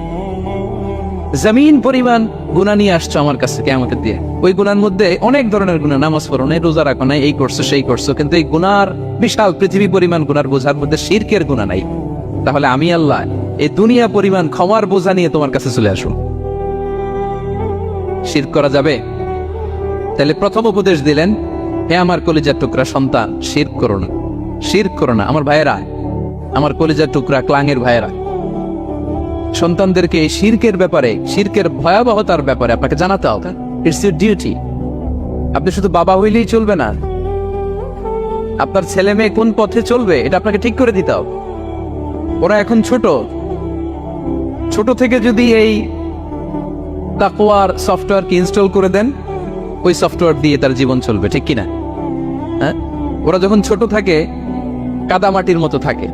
জমিন পরিমাণ গুনাহ নিয়ে আসছো আমার কাছে কিয়ামতের দিয়ে। ওই গুনার মধ্যে অনেক ধরনের গুনাহ, নামাজ পড়ো নাই, রোজা রাখো নাই, এই করছো সেই করছো, কিন্তু এই গুনার বিশাল পৃথিবী পরিমাণ গুনার বোঝার মধ্যে শিরকের গুনাহ নাই। তাহলে আমি আল্লাহ এই দুনিয়া পরিমাণ ক্ষমার বোঝা নিয়ে তোমার কাছে চলে আসো। শিরক করা যাবে? তাহলে প্রথম উপদেশ দিলেন, হে আমার কলিজার টুকরা সন্তান, শিরক করো না, শিরক করো না। আমার ভাইয়েরা, আমার কলিজার টুকরা ক্লাঙের ভাইয়েরা, সন্তানদেরকে এই শিরকের ব্যাপারে, শিরকের ভয়াবহতার ব্যাপারে আপনাকে জানাতে হবে। It's your duty. আপনি শুধু বাবা হইলেই চলবে না, আপনার ছেলে মেয়ে কোন পথে চলবে এটা আপনাকে ঠিক করে দিতে হবে। ওরা এখন ছোট, ছোট থেকে যদি এই তাকওয়ার সফটওয়্যারকে ইনস্টল করে দেন, ওই সফটওয়্যার দিয়ে তার জীবন চলবে, ঠিক কিনা? হ্যাঁ, ওরা যখন ছোট থাকে কাদা মাটির মতো থাকে।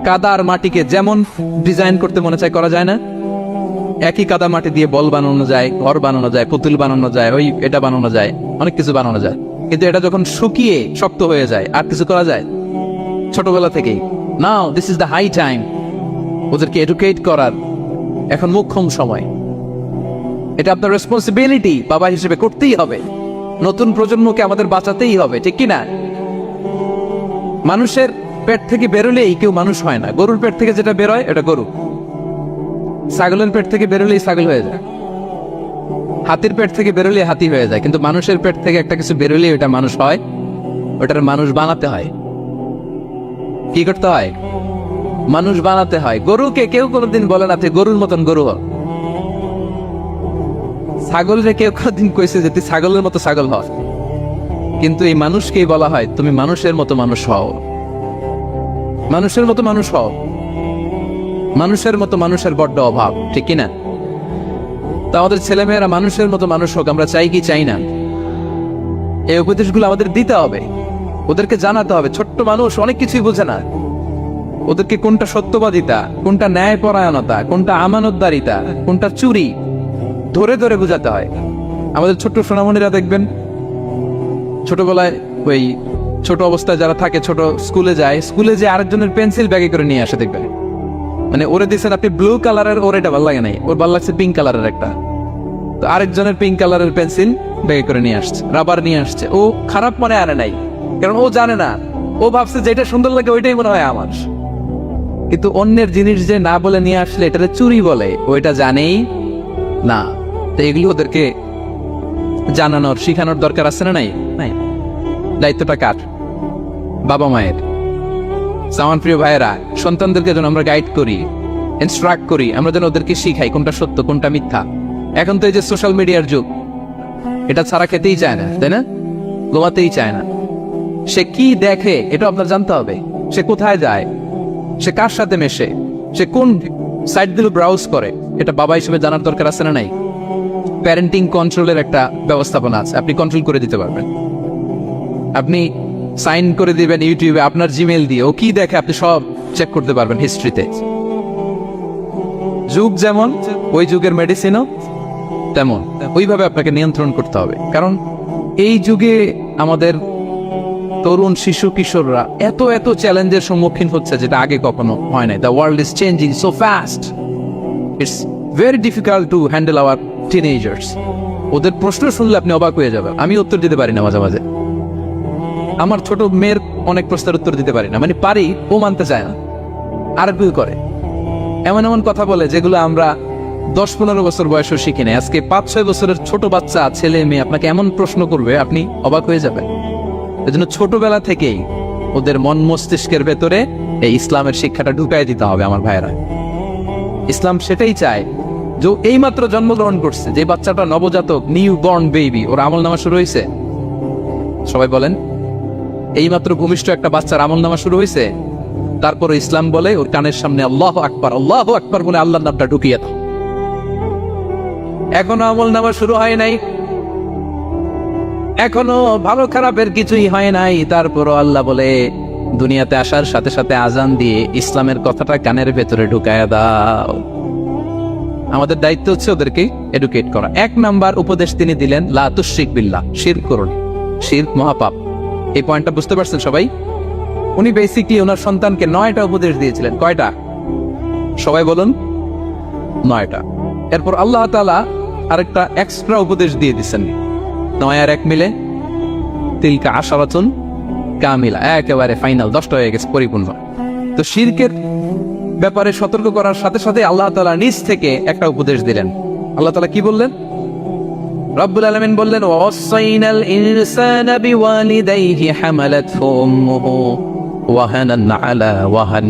কাদা আর মাটিকে যেমন ডিজাইন করতে মনে চায় করা যায় না? একই কাদা মাটি দিয়ে বল বানানো যায়, ঘর বানানো যায়, পুতুল বানানো যায়, ওই এটা বানানো যায়, অনেক কিছু বানানো যায়। কিন্তু এটা যখন শুকিয়ে শক্ত হয়ে যায় আর কিছু করা যায়? ছোটবেলা থেকেই now this is the high time, ওদেরকে এডুকেট করার এখন মোক্ষম সময়। এটা আপনার রেসপন্সিবিলিটি বাবা হিসেবে করতেই হবে। নতুন প্রজন্মকে আমাদের বাঁচাতেই হবে, ঠিক কি না? মানুষের পেট থেকে বেরোলেই কেউ মানুষ হয় না। গরুর পেট থেকে যেটা বেরোয় এটা গরু, ছাগলের পেট থেকে বেরোলেই ছাগল হয়ে যায়, হাতির পেট থেকে বেরোলেই হাতি হয়ে যায়। কিন্তু মানুষের পেট থেকে একটা কিছু বেরোলেই ওটা মানুষ হয়, ওটার মানুষ বানাতে হয়। কি করতে হয়? মানুষ বানাতে হয়। গরুকে কেউ কোনোদিন বলে না তুই গরুর মতন গরু হ। ছাগলরে কেউ কোনোদিন কইছে যে তুই ছাগলের মতো ছাগল হ, কিন্তু এই মানুষকেই বলা হয় তুমি মানুষের মতো মানুষ হও, মানুষের মতো মানুষ হও। মানুষের মতো মানুষের বড্ড অভাব, ঠিক কিনা? তা আমাদের ছেলেমেয়েরা মানুষের মতো মানুষ হোক, আমরা চাই কি চাই না? এই উপদেশগুলো আমাদের দিতে হবে, ওদেরকে জানাতে হবে। ছোট্ট মানুষ অনেক কিছুই বোঝে না, ওদেরকে কোনটা সত্যবাদিতা, কোনটা ন্যায়পরায়ণতা, কোনটা আমানতদারিতা, কোনটা চুরি ধরে ধরে বোঝাতে হয়। আমাদের ছোট্ট সোনামণিরা দেখবেন ছোটবেলায় ওই ছোট অবস্থায় যারা থাকে, ছোট স্কুলে যায়, স্কুলে যে আরেকজনের পেন্সিল ব্যাগে করে নিয়ে আসে দেখবেন। মানে ওরে দিচ্ছেন আপনি ব্লু কালারের, ওর এটা ভালো লাগে নাই, ওর ভালো লাগছে পিঙ্ক কালারের একটা, তো আরেকজনের পিঙ্ক কালারের পেন্সিল ব্যাগে করে নিয়ে আসছে, রাবার নিয়ে আসছে। ও খারাপ মনে আনে নাই, কারণ ও জানে না, ও ভাবছে যেটা সুন্দর লাগে ওইটাই মনে হয় আমার। কিন্তু অন্যের জিনিস যে না বলে নিয়ে আসলে এটাতে চুরি বলে, ওইটা জানেই না। তো এগুলো ওদেরকে জানানোর শিখানোর দরকার আছে না নাই? নাই। দায়িত্বটা কার? বাবা মায়ের। আমার প্রিয় ভাইয়েরা, সন্তানদেরকে যেন আমরা গাইড করি, ইনস্ট্রাক্ট করি, আমরা যেন ওদেরকে শিখাই কোনটা সত্য কোনটা মিথ্যা। এখন তো এই যে সোশ্যাল মিডিয়ার যুগ, এটা ছাড়া খেতেই চায় না, তাই না? ঘুমাতেই চায় না। সে কি দেখে এটা আপনার জানতে হবে। সে কোথায় যায়, সে কার সাথে মেশে, সে কোন সাইটগুলো ব্রাউজ করে, এটা বাবা হিসেবে জানার দরকার আছে না নাই? প্যারেন্টিং কন্ট্রোলের একটা ব্যবস্থাপনা আছে, আপনি কন্ট্রোল করে দিতে পারবেন। আপনি সাইন করে দিবেন ইউটিউবে আপনার জিমেল দিয়ে, ও কি দেখে আপনি সব চেক করতে পারবেন হিস্ট্রিতে। যুগ যেমন, ওই যুগের মেডিসিনও তেমন। ওইভাবে আপনাকে নিয়ন্ত্রণ করতে হবে, কারণ এই যুগে আমাদের তরুণ শিশু কিশোররা এত এত চ্যালেঞ্জের সম্মুখীন হচ্ছে যেটা আগে কখনো হয় নাই। The world is changing so fast, it's very difficult to handle our teenagers. ওদের প্রশ্ন শুনলে আপনি অবাক হয়ে যাবেন। আমি উত্তর দিতে পারি না মাঝে মাঝে, আমার ছোট মেয়ের অনেক প্রশ্নের উত্তর দিতে পারি না, মানে পারি, ও মানতে চায় না, আরবিও করে, এমন এমন কথা বলে যেগুলো আমরা 10-15 বছর বয়সও শিখি নাই। আজকে 5-6 বছরের ছোট বাচ্চা ছেলে মেয়ে আপনাকে এমন প্রশ্ন করবে আপনি অবাক হয়ে যাবেন। এজন্য ছোটবেলা থেকেই ওদের মন মস্তিষ্কের ভেতরে এই ইসলামের শিক্ষাটা ঢুকাই দিতে হবে। আমার ভাইয়েরা, ইসলাম সেটাই চায়। যে এইমাত্র জন্মগ্রহণ করছে যে বাচ্চাটা, নবজাতক, নিউ বর্ন বেবি, ওর আমল নামা শুরু হয়েছে? সবাই বলেন, এইমাত্র ভূমিষ্ঠ একটা বাচ্চার আমল নামা শুরু হয়েছে? তারপরে ইসলাম বলে ওর কানের সামনে আল্লাহ আকবার বলে আল্লাহর নামটা ঢুকিয়ে দাও। এখনো আমল নামা শুরু হয় নাই, এখনো ভালো খারাপের কিছুই হয় নাই, তারপরও আল্লাহ বলে দুনিয়াতে আসার সাথে সাথে আজান দিয়ে ইসলামের কথাটা কানের ভেতরে ঢুকায়া দাও। আমাদের দায়িত্ব হচ্ছে ওদেরকে এডুকেট করা। 1 নাম্বার উপদেশ তিনি দিলেন, লা তুশরিক বিল্লাহ, শিরক করুন, শিরক মহাপাপ। এই পয়েন্টটা বুঝতে পারছেন সবাই? উনি বেসিকলি ওনার সন্তানকে 9টা উপদেশ দিয়েছিলেন। কয়টা? সবাই বলুন, 9টা। এরপর আল্লাহ তাআলা আরেকটা এক্সট্রা উপদেশ দিয়ে দিচ্ছেন, 9 আর 1 মিলে তিলকা আশারাতুন কামিলা, একেবারে ফাইনাল, 10টা হয়ে গেছে, পরিপূর্ণ। তো শিরকের ব্যাপারে সতর্ক করার সাথে সাথে আল্লাহ তাআলা নিজ থেকে একটা উপদেশ দিলেন। আল্লাহ তাআলা কি বললেন? রব্বুল আলামিন বললেন, ওয়াসাইনাল ইনসানা বিওয়ালিদাইহি হামালাতহু উম্মুহু ওয়াহানান আলা ওয়াহান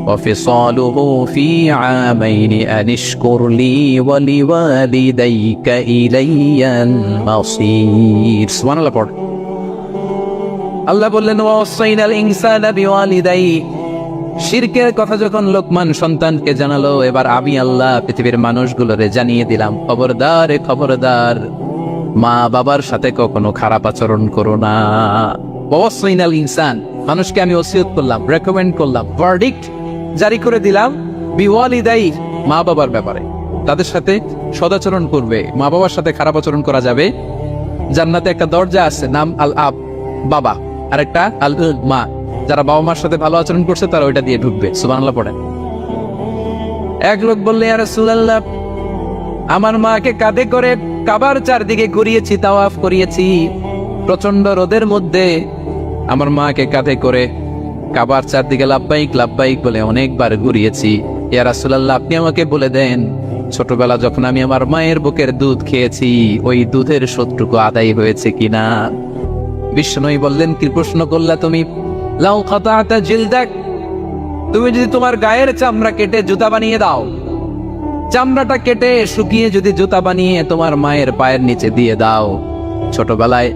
وفصاله في عامين أن اشكر لي ولوالديك إلي المصير. سبحان الله. পড়। আল্লাহ বললেন, ওয়াসাইনাল ইনসানা বিওয়ালিদাইহি। শিরকের কথা যখন লোকমান সন্তানকে জানালো, এবার আমি আল্লাহ পৃথিবীর মানুষগুলোরে জানিয়ে দিলাম, খবরদার খবরদার, মা বাবার সাথে কখনো খারাপ আচরণ করো না। ওয়াসাইনাল ইনসান, মানুষকে আমি ওসিয়ত করলাম, রেকমেন্ড করলাম, ভার্ডিক্ট জারি করে দিলাম, বিওয়ালিদাই, মা বাবার ব্যাপারে তাদের সাথে সদাচরণ করবে, মা বাবার সাথে খারাপ আচরণ করা যাবে জান্নাতে একটা দরজা আছে, নাম আল আব, বাবা, আর একটা আল মা। যারা বাবা মার সাথে ভালো আচরণ করছে তারা ওইটা দিয়ে ঢুকবে। সুবহানাল্লাহ পড়েন। এক লোক বললে, ইয়া রাসূলুল্লাহ, আমার মাকে কাঁধে করে কাবার চারদিকে ঘুরিয়েছি, তাওয়াফ করিয়েছি, প্রচন্ড রোদের মধ্যে আমার মাকে কাঁধে করে কাবার চারদিকে লাব্বাইক লাব্বাইক বলে অনেকবার ঘুরিয়েছি। ইয়া রাসূলুল্লাহ, আপনি আমাকে বলে দেন, ছোটবেলা যখন আমি আমার মায়ের বুকের দুধ খেয়েছি ওই দুধের শোধটুকু আদায় হয়েছে কিনা? বিষ্ণুই বললেন, কি প্রশ্ন করলা তুমি? লাউ কাতাতা জিলদাক, তুমি যদি তোমার গায়ের চামড়া কেটে জুতা বানিয়ে দাও, চামড়াটা কেটে শুকিয়ে যদি জুতা বানিয়ে তোমার মায়ের পায়ের নিচে দিয়ে দাও, ছোটবেলায়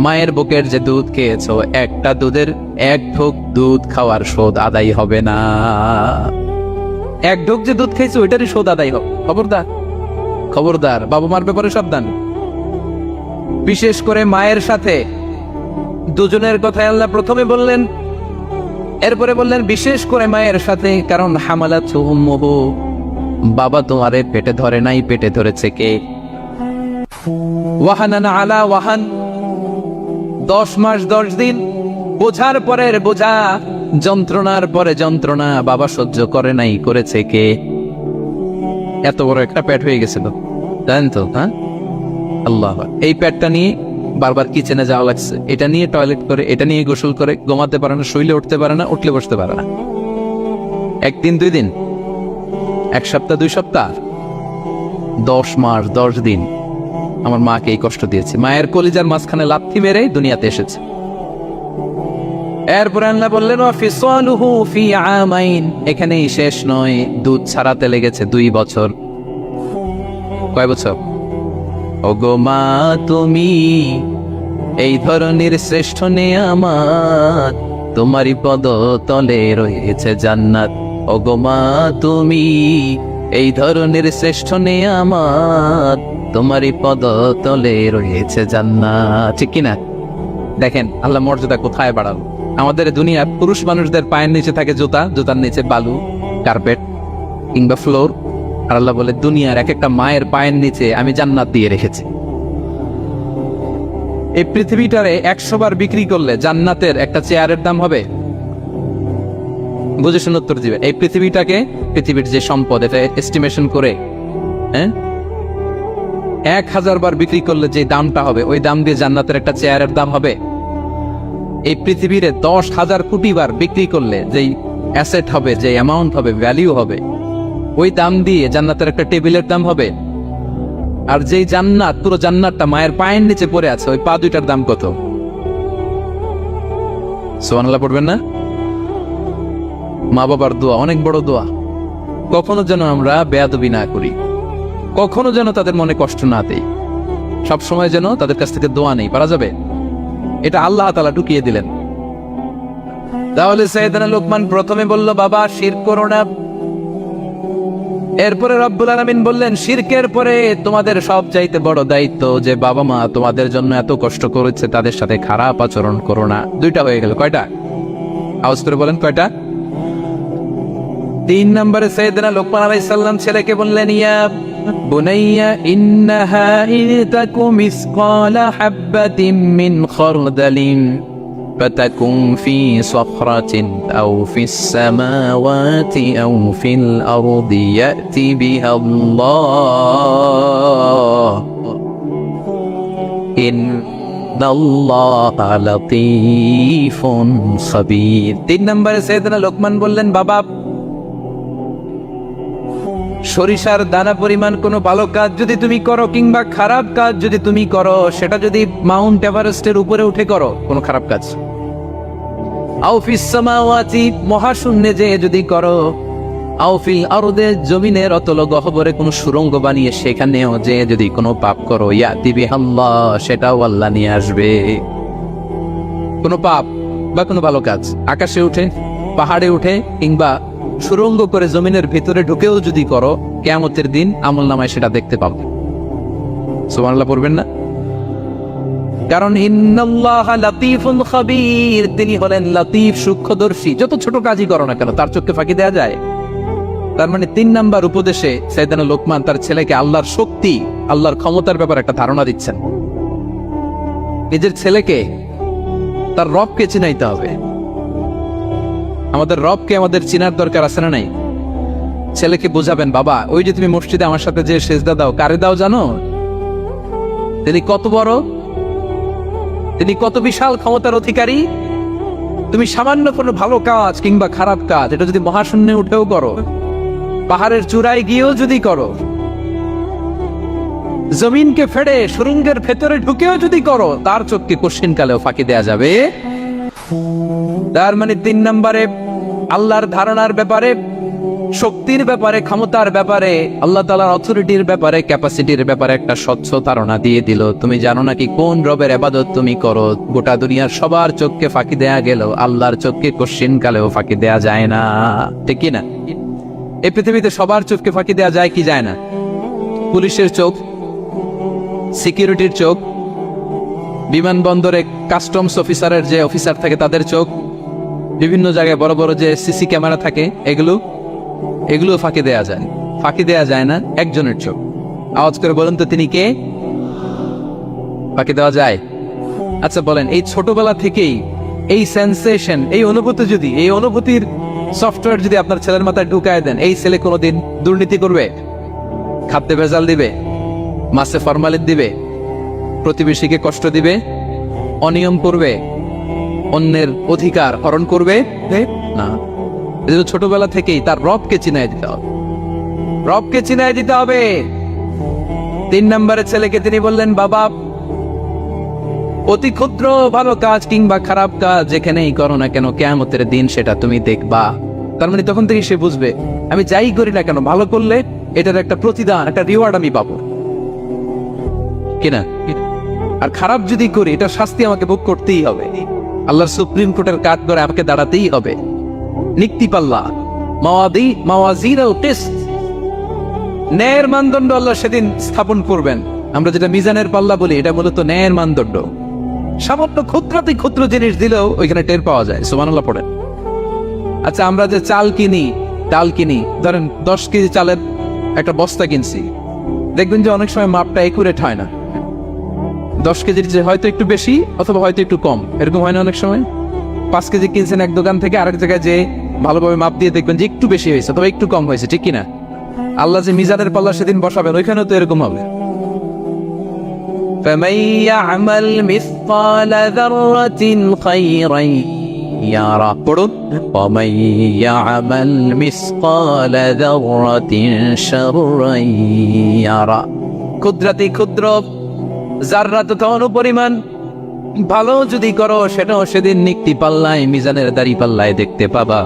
মায়ের বুকের যে দুধ খেয়েছো, একটা দুধের এক ঢোক দুধ খাওয়ার শোধ আদায় হবে না। এক ঢোক যে দুধ খাইছো ওইটারই শোধ আদায় হবে। খবরদার, খবরদার, বাবা মার ব্যাপারে সাবধান। বিশেষ করে মায়ের সাথে দুজনের কথাই আল্লাহ প্রথমে বললেন, এরপরে বললেন বিশেষ করে মায়ের সাথে, কারণ হামালাতহু উম্মুহু, বাবা তোমারে পেটে ধরে নাই, পেটে ধরেছে কে? ওয়াহানান আলা ওয়াহান, 10 মাস 10 দিন বোঝার পরের বোঝা, যন্ত্রণার পরে যন্ত্রণা বাবা সহ্য করে নাই, করেছে কে? এত বড় একটা পেট হয়ে গেছিল, জানেন তো? হ্যাঁ, আল্লাহ। এই পেটটা নিয়ে বারবার কিচেনে যাওয়া লাগছে, এটা নিয়ে টয়লেট করে, এটা নিয়ে গোসল করে, ঘুমাতে পারে না, শুইলে উঠতে পারে না, উঠলে বসতে পারে না। একদিন 2 দিন, 1 সপ্তাহ 2 সপ্তাহ, 10 মাস 10 দিন আমার মাকে এই কষ্ট দিয়েছে। মায়ের কলিজার মাঝখানে লাথি মেরে দুনিয়াতে এসেছে। এরপরে আল্লাহ বললেন, ওয়া ফিসালুহু ফি আমাইন, এখানেই শেষ নয়, দুধ ছাড়াতে লেগেছে 2 বছর। কয় বছর? ওগো মা, তুমি এই ধরনের শ্রেষ্ঠ নেয়ামত, তোমারই পদ তলে রয়েছে জান্নাত। ওগো মা, তুমি এই ধরনের শ্রেষ্ঠ নেয়ামত, তোমারই পদ তলে রয়েছে জান্নাত। ঠিক কিনা? দেখেন আল্লাহ মর্যাদা কোথায় বাড়ালো। আমাদের দুনিয়ার পুরুষ মানুষদের পায়ের নিচে থাকে জুতা, জুতার নিচে বালু, কার্পেট কিংবা ফ্লোর। আর আল্লাহ বলে, দুনিয়ার এক একটা মায়ের পায়ের নিচে আমি জান্নাত দিয়ে রেখেছি। এই পৃথিবীটারে 100 বার বিক্রি করলে জান্নাতের একটা চেয়ারের দাম হবে? বুঝে শুনে উত্তর দিবে। এই পৃথিবীটাকে, পৃথিবীর যে সম্পদ, এটা এস্টিমেশন করে 1000 বার বিক্রি করলে যে দামটা হবে, ওই দাম দিয়ে জান্নাতের একটা চেয়ারের দাম হবে? এই পৃথিবীরে 10,000 কোটি বার বিক্রি করলে যেই অ্যাসেট হবে, যে অ্যামাউন্ট হবে, ভ্যালিউ হবে, ওই দাম দিয়ে জান্নাতের একটা টেবিলের দাম হবে? আর যেই জান্নাত, পুরো জান্নাতটা মায়ের পায়ের নিচে পড়ে আছে, ওই পা দুইটার দাম কত? সুবহানাল্লাহ পড়বেন না? মা বাবার দোয়া অনেক বড় দোয়া। কখনো যেন আমরা বেয়াদবি না করি, কখনো যেন তাদের মনে কষ্ট না দেই, সবসময় যেন তাদের কাছ থেকে দোয়া নেই। পারা যাবে? এটা আল্লাহ তাআলা ঢুকিয়ে দিলেন। তাহলে সাইয়েদনা লোকমান প্রথমে বলল, বাবা শিরক করো না। এরপরে রব্বুল আলামিন বললেন, শিরকের পরে তোমাদের সব চাইতে বড় দায়িত্ব, যে বাবা মা তোমাদের জন্য এত কষ্ট করেছে, তাদের সাথে খারাপ আচরণ করো না। 2টা হয়ে গেল। কয়টা? আওয়াজ করে বলেন কয়টা? 3 নম্বরে সাইয়েদনা লোকমান আলাইহিস সালাম ছেলেকে বললেন, ইয়া বুনাইয়া ইন্নাহা ইন তাকু মিসকালা হাববাতিন মিন খারদালিন ফাতাকুন ফি সাখরাতিন আও ফিস সামাওয়াতি আও ফিল আরদি ইয়াতি বিহাল্লাহ ইন্নাল্লাহা লাতীফুন খাবীর। 3 নম্বরে সাইয়েদনা লোকমান বললেন, বাবা সরিষার দানা পরিমাণ কোনো ভালো কাজ যদি তুমি করো, কিংবা খারাপ কাজ যদি তুমি করো, সেটা যদি মাউন্ট এভারেস্টের উপরে উঠে করো, কোনো খারাপ কাজ, আও ফিস সামাওয়াতি মহাশূন্যে যে যদি করো, আও ফিল আরদে জমিনের অতল গহ্বরে কোনো সুড়ঙ্গ বানিয়ে সেখানেও যে যদি কোনো পাপ করো, ইয়াতি বিহাল্লাহ, সেটাও আল্লাহ নিয়ে আসবে। কোনো পাপ বা কোনো ভালো কাজ আকাশে উঠে, পাহাড়ে উঠে, কিংবা সুড়ঙ্গ করে জমিনের ভিতরে ঢুকেও যদি করো, কিয়ামতের দিন আমলনামায় সেটা দেখতে পাবে। সুবহানাল্লাহ পড়বেন না? কারণ ইন্নাল্লাহা লাতীফুন খাবীর, তিনি হলেন লতিফ, সূক্ষ্মদর্শী। যত ছোট কাজই করো না কেন তার চোখে ফাঁকি দেয়া যায়? তার মানে 3 নাম্বার উপদেশে সাইয়েদনা লোকমান তার ছেলেকে আল্লাহর শক্তি, আল্লাহর ক্ষমতার ব্যাপারে একটা ধারণা দিচ্ছেন। নিজের ছেলেকে তার রবকে চিনাইতে হবে। আমাদের রবকে আমাদের চিনার দরকার আছে না নাই? ছেলেকে বোঝাবেন, বাবা ওই যে তুমি মসজিদে আমার সাথে যে সেজদা দাও, কারে দাও জানো? তিনি কত বড়, তিনি কত বিশাল ক্ষমতার অধিকারী। তুমি সামান্য কোনো ভালো কাজ কিংবা খারাপ কাজ এটা যদি মহাশূন্যে উঠেও করো, পাহাড়ের চূড়ায় গিয়েও যদি করো, জমিনকে ফেড়ে সুরঙ্গের ভেতরে ঢুকেও যদি করো, তার চোখকে কোশ্চিন কালেও ফাঁকি দেয়া যাবে। তার মানে 3 নম্বরে আল্লাহর ধারণার ব্যাপারে, শক্তির ব্যাপারে, ক্ষমতার ব্যাপারে, আল্লাহ তাআলার অথরিটির ব্যাপারে, ক্যাপাসিটির ব্যাপারে একটা স্বচ্ছ ধারণা দিয়ে দিল। তুমি জানো নাকি কোন রবের ইবাদত তুমি করো? গোটা দুনিয়ার সবার চোখকে ফাঁকি দেয়া গেল, আল্লাহর চোখকে কোশ্চিন কালেও ফাঁকি দেয়া যায় না, ঠিক কি না? এই পৃথিবীতে সবার চোখকে ফাঁকি দেয়া যায় কি যায় না? পুলিশের চোখ, সিকিউরিটির চোখ, বিমানবন্দরে কাস্টমস অফিসারের যে অফিসার থাকে তাদের চোখ, বিভিন্ন জায়গায় বড় বড় যে সিসি ক্যামেরা থাকে, এগুলো ফাঁকি দেয়া যায়। ফাঁকি দেয়া যায় না একজনের চোখ। আওয়াজ করে বলেন তো তিনি কে? ফাঁকি দেওয়া যায়? আচ্ছা বলেন, এই ছোটবেলা থেকেই এই সেন্সেশন, এই অনুভূতি যদি, এই অনুভূতির সফটওয়্যার যদি আপনার ছেলের মাথায় ঢুকায় দেন, এই ছেলে কোনোদিন দুর্নীতি করবে? খাদ্যে ভেজাল দিবে? মাছে ফরমালিন দিবে? প্রতিবেশীকে কষ্ট দিবে? অনিয়ম করবে? অন্যের অধিকার হরণ করবে না। ছোটবেলা থেকেই তার রবকে চিনাই দিতে হবে, রবকে চিনাই দিতে হবে। 3 নম্বরে ছেলেকে তিনি বললেন, বাবা অতি ক্ষুদ্র ভালো কাজ কিংবা খারাপ কাজ যেখানেই করো না কেন, কিয়ামতের দিন সেটা তুমি দেখবা। তার মানে তখন থেকে সে বুঝবে আমি যাই করি না কেন, ভালো করলে এটার একটা প্রতিদান, একটা রিওয়ার্ড আমি পাবো কিনা। আর খারাপ যদি করি এটা শাস্তি আমাকে ভোগ করতেই হবে, আল্লাহর সুপ্রিম কোর্টের কাঠ করে আমাকে দাঁড়াতেই হবে। নিক্তি পাল্লা, মাওয়াজিনুল কিসত, ন্যায়ের মানদণ্ড আল্লাহ সেদিন স্থাপন করবেন। আমরা যেটা মিজানের পাল্লা বলি, এটা মূলত ন্যায়ের মানদণ্ড। সামান্য ক্ষুদ্রাতি ক্ষুদ্র জিনিস দিলেও ওইখানে টের পাওয়া যায়। সুবহানাল্লাহ পড়েন। আচ্ছা আমরা যে চাল কিনি, ডাল কিনি, ধরেন 10 কেজি চালের একটা বস্তা কিনছি, দেখবেন যে অনেক সময় মাপটা একুরেট হয় না। 10 কেজির যে হয়তো একটু বেশি অথবা হয়তো একটু কম, এরকম হয় না অনেক সময়? 5 কেজি কিনছেন এক দোকান থেকে, আরেক জায়গায় যে ভালোভাবে মাপ দিয়ে দেখবেন যে একটু বেশি হয়েছে অথবা একটু কম হয়েছে, ঠিক কিনা? আল্লাহ যে মিজানের পাল্লা সেদিন বসাবেন, ওইখানেও তো এরকম হবে। فَمَن يَعْمَلْ مِثْقَالَ ذَرَّةٍ خَيْرًا يَرَهُ وَمَن يَعْمَلْ مِثْقَالَ ذَرَّةٍ شَرًّا يَرَهُ। ক্ষুদ্রাতি ক্ষুদ্র যাররা তথা অনুপরিমাণ ভালো যদি করো, সেটাও সেদিন নিক্তি পাল্লায়, মিজানের দাড়ি পাল্লায় দেখতে পাবা।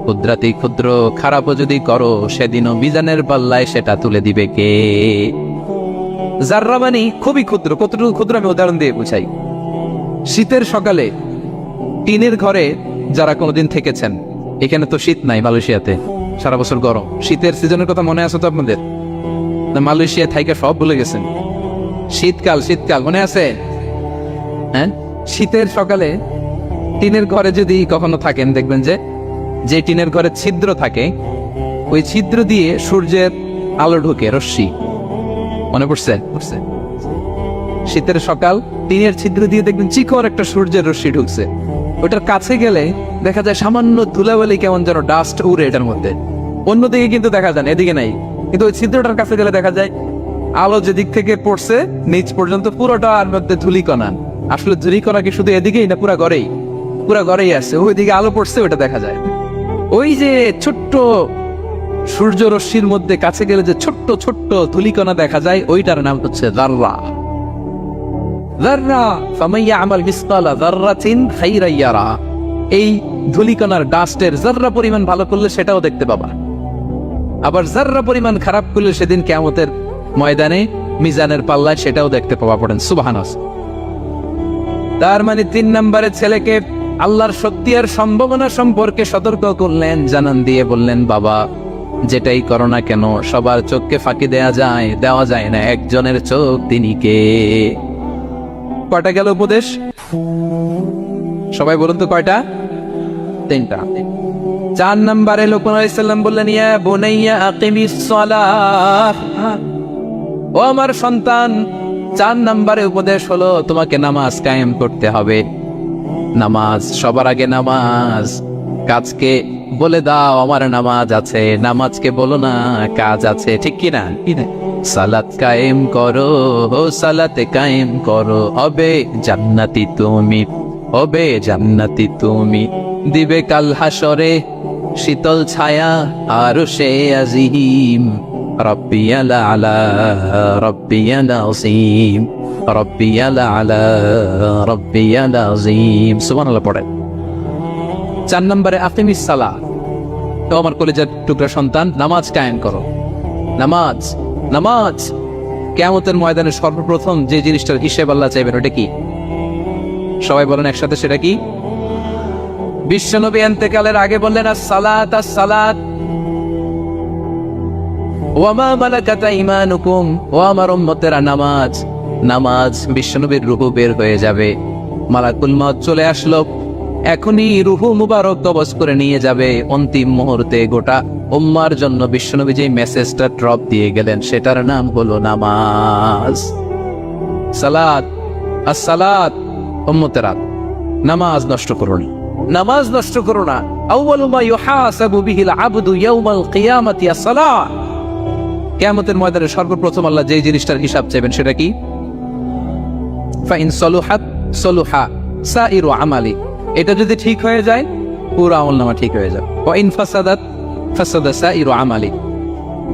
ক্ষুদ্রাতি ক্ষুদ্র খারাপও যদি করো, সেদিনও মিজানের পাল্লায় সেটা তুলে দিবে কে? যাররা মানে খুবই ক্ষুদ্র। কতটুকু ক্ষুদ্র আমি উদাহরণ দিয়ে বুঝাই। শীতের সকালে টিনের ঘরে যারা কোনোদিন থেকেছেন, এখানে তো শীত নাই, মালয়েশিয়াতে সারা বছর গরম। শীতের সিজনের কথা মনে আছে তো আপনাদের? না মালয়েশিয়া থাইকা সব ভুলে গেছেন? শীতকাল মনে আছে? হ্যাঁ, শীতের সকালে টিনের ঘরে যদি কখনো থাকেন, দেখবেন যে টিনের ঘরে ছিদ্র থাকে, ওই ছিদ্র দিয়ে সূর্যের আলো ঢুকে, রশ্মি। মনে পড়ছে? শীতের সকাল, টিনের ছিদ্র দিয়ে দেখবেন চিকর একটা সূর্যের রশ্মি ঢুকছে। ওটার কাছে গেলে দেখা যায় সামান্য ধুলাবালি, কেমন যেন ডাস্ট উড়ে এটার মধ্যে। অন্যদিকে কিন্তু দেখা যায় না, এদিকে নাই, কিন্তু ওই ছিদ্রটার কাছে গেলে দেখা যায় আলো যেদিক থেকে পড়ছে নিচ পর্যন্ত পুরোটার মধ্যে ধুলিকণা। আসলে ধুলিকণা কি শুধু এদিকেই না, পুরা ঘরেই আছে। ওইদিকে আলো পড়ছে, ওটা দেখা যায়। ওই যে ছোট্ট সূর্য রশ্মির মধ্যে কাছে গেলে যে ছোট্ট ছোট্ট ধুলিকণা দেখা যায়, ওইটার নাম হচ্ছে যাররা। ফামান ইয়ামাল মিসকালা যাররাতিন খাইরান ইয়ারা। এই ধুলিকণার ডাস্টের যাররা পরিমাণ ভালো করলে সেটাও দেখতে পাবা, আবার যাররা পরিমাণ খারাপ করলে সেদিন কিয়ামতের ময়দানে মিজানের পাল্লায় সেটাও দেখতে পাওয়া। পড়েন সুবহানাল্লাহ। তার মানে 3 নম্বরে ছেলেকে আল্লাহর শক্তি আর সম্ভাবনা সম্পর্কে সতর্ক করলেন, জানান দিয়ে বললেন, বাবা যেটাই করো না কেন, সবার চোখকে ফাঁকি দেওয়া যায় না, একজনের চোখ, তিনি কে? কয়টা গেল উপদেশ? সবাই বলুন তো কয়টা? 3টা। 4 নম্বরে লোকমান আলাইহিস সালাম বললেন, ইয়া বুনাইয়া আকিমিস সালাহ, ও আমার সন্তান 4 নম্বরে উপদেশ হলো তোমাকে নামাজ কায়েম করতে হবে। নামাজ, সবার আগে নামাজ। কাজকে বলে দাও আমার নামাজ আছে, নামাজকে বলো না কাজ আছে, ঠিক কি না? সালাত কায়েম করো, সালাতে কায়েম করো, হবে জান্নাতি তুমি, হবে জান্নাতি তুমি। দিবে কাল হাসরে শীতল ছায়া আরশে আজিম। রব্বিয়াল আলা রব্বিয়াল আযীম, রব্বিয়াল আলা রব্বিয়াল আযীম। সুবহানাল্লাহ পড়েন। 4 নম্বরে আকিমিস সালাহ। তো আমার কলেজের টুকরা সন্তান, নামাজ কায়েম করো। নামাজ, নামাজ কিয়ামতের ময়দানে সর্বপ্রথম যে জিনিসটার হিসেব আল্লাহ চাইবেন ওটা কি? সবাই বলেন একসাথে, সেটা কি? বিশ্বনবী ইন্তেকালের আগে বললেন আস-সালাত আস-সালাত ওয়া মা মালাকাত ঈমানুকুম, ও আমার উম্মতেরা নামাজ, নামাজ। বিশ্বনবীর রূহ বের হয়ে যাবে, মালাকুল মউত চলে আসলো, এখনই রূহ মুবারক কবজ করে নিয়ে যাবে। অন্তিম মুহূর্তে গোটা উম্মার জন্য বিশ্বনবী যে মেসেজটা ড্রপ দিয়ে গেলেন সেটার নাম হলো নামাজ। সালাত আস-সালাত। উম্মতেরা নামাজ নষ্ট করো না, নামাজ নষ্ট করো না। আউয়ালু মা ইউহাসাবু বিহিল আবদু ইয়াউমাল কিয়ামাতি আস-সালাহ। কিয়ামতের ময়দানে সর্বপ্রথম আল্লাহ যে জিনিসটার হিসাব চাইবেন সেটা কি? ফাইন সলুহাত সলুহা সাইরু আমালি। এটা যদি ঠিক হয়ে যায় পুরো আমলনামা ঠিক হয়ে যাবে। ওয়া ইন ফাসাদাত ফাসাদা সাইরু আমালি।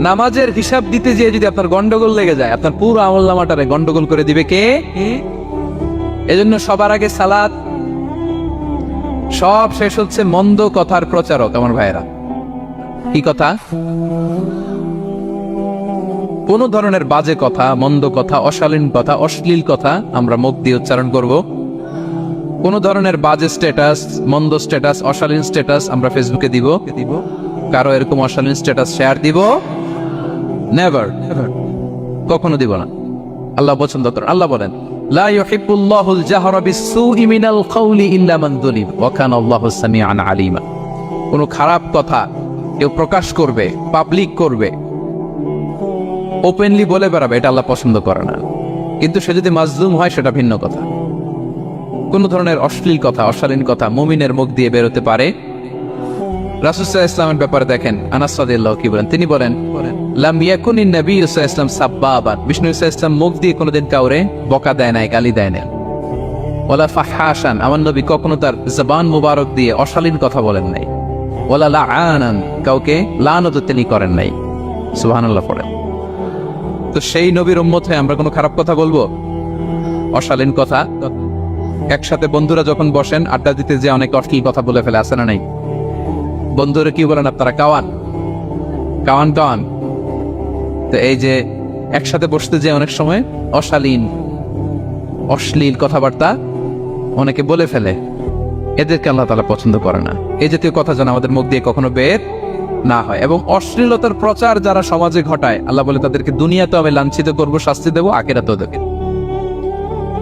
নামাজের হিসাব দিতে যেয়ে যদি আপনার গন্ডগোল লেগে যায়, আপনার পুরো আমলনামাটারে গন্ডগোল করে দিবে কে? এজন্য সবার আগে সালাত। সব শেষ হচ্ছে মন্দ কথার প্রচারক। আমার ভাইয়েরা, কি কথা? কোন ধরনের বাজে কথা, মন্দ কথা, অশালীন কথা, অশ্লীল কথা আমরা মুখ দিয়ে উচ্চারণ করব। কোন ধরনের বাজে স্ট্যাটাস, মন্দ স্ট্যাটাস, অশালীন স্ট্যাটাস আমরা ফেসবুকে দিব? কারো এরকম অশালীন স্ট্যাটাস শেয়ার দিব? নেভার, কখনো দিব না। আল্লাহ পছন্দ করেন। আল্লাহ বলেন লা ইউহিব্বুল্লাহুল জাহরা বিস-সুই মিনাল কাওলি ইল্লা মান যুলিম ওয়া কানা আল্লাহু সামিআন আলিমা। কোন খারাপ কথা কেউ প্রকাশ করবে, পাবলিক করবে, ওপেনলি বলে বেড়াবে, এটা আল্লাহ পছন্দ করে না। কিন্তু সে যদি মাজলুম হয় সেটা ভিন্ন কথা। কোন ধরনের অশ্লীল কথা, অশালীন কথা মুমিনের মুখ দিয়ে বেরোতে পারে? রাসূল সাল্লাল্লাহু আলাইহি ওয়াসাল্লামের ব্যাপারে দেখেন, আনাস রাদিয়াল্লাহু কি বলেন? তিনি বলেন লাম ইয়াকুনিন নবী সাল্লাল্লাহু আলাইহি ওয়াসাল্লাম সাব্বাবান। বিষ্ণু সাল্লাল্লাহু আলাইহি ওয়াসাল্লাম মুখ দিয়ে কোনোদিন কাউরে বকা দেয় নাই, গালি দেয় না। ওয়ালা ফাহাশান, আমার নবী কখনো তার জবান মুবারক দিয়ে অশালীন কথা বলেন নাই। ওয়ালা লাআনান, কাউকে লানত তিনি করেন নাই। সুবহানাল্লাহ পড়েন। তো সেই নবীর উম্মত হয়ে আমরা কোনো খারাপ কথা বলবো? অশালীন কথা? একসাথে বন্ধুরা যখন বসেন আড্ডা দিতে যে অনেক অশ্লীল কথা বলে ফেলে, আছে না নাই? বন্ধুরা কি বলেন আপনারা? Cowan Cowan Cowan. তো এই যে একসাথে বসতে যে অনেক সময় অশালীন অশ্লীল কথাবার্তা অনেকে বলে ফেলে, এদেরকে আল্লাহ তাআলা পছন্দ করে না। এই জাতীয় কথা যেন আমাদের মুখ দিয়ে কখনো বের না হয়। এবং অশ্লীলতার প্রচার যারা সমাজে ঘটায়, আল্লাহ বলে তাদেরকে দুনিয়াতেও আমি লাঞ্ছিত করব, শাস্তি দেব, আখিরাতেও দেব।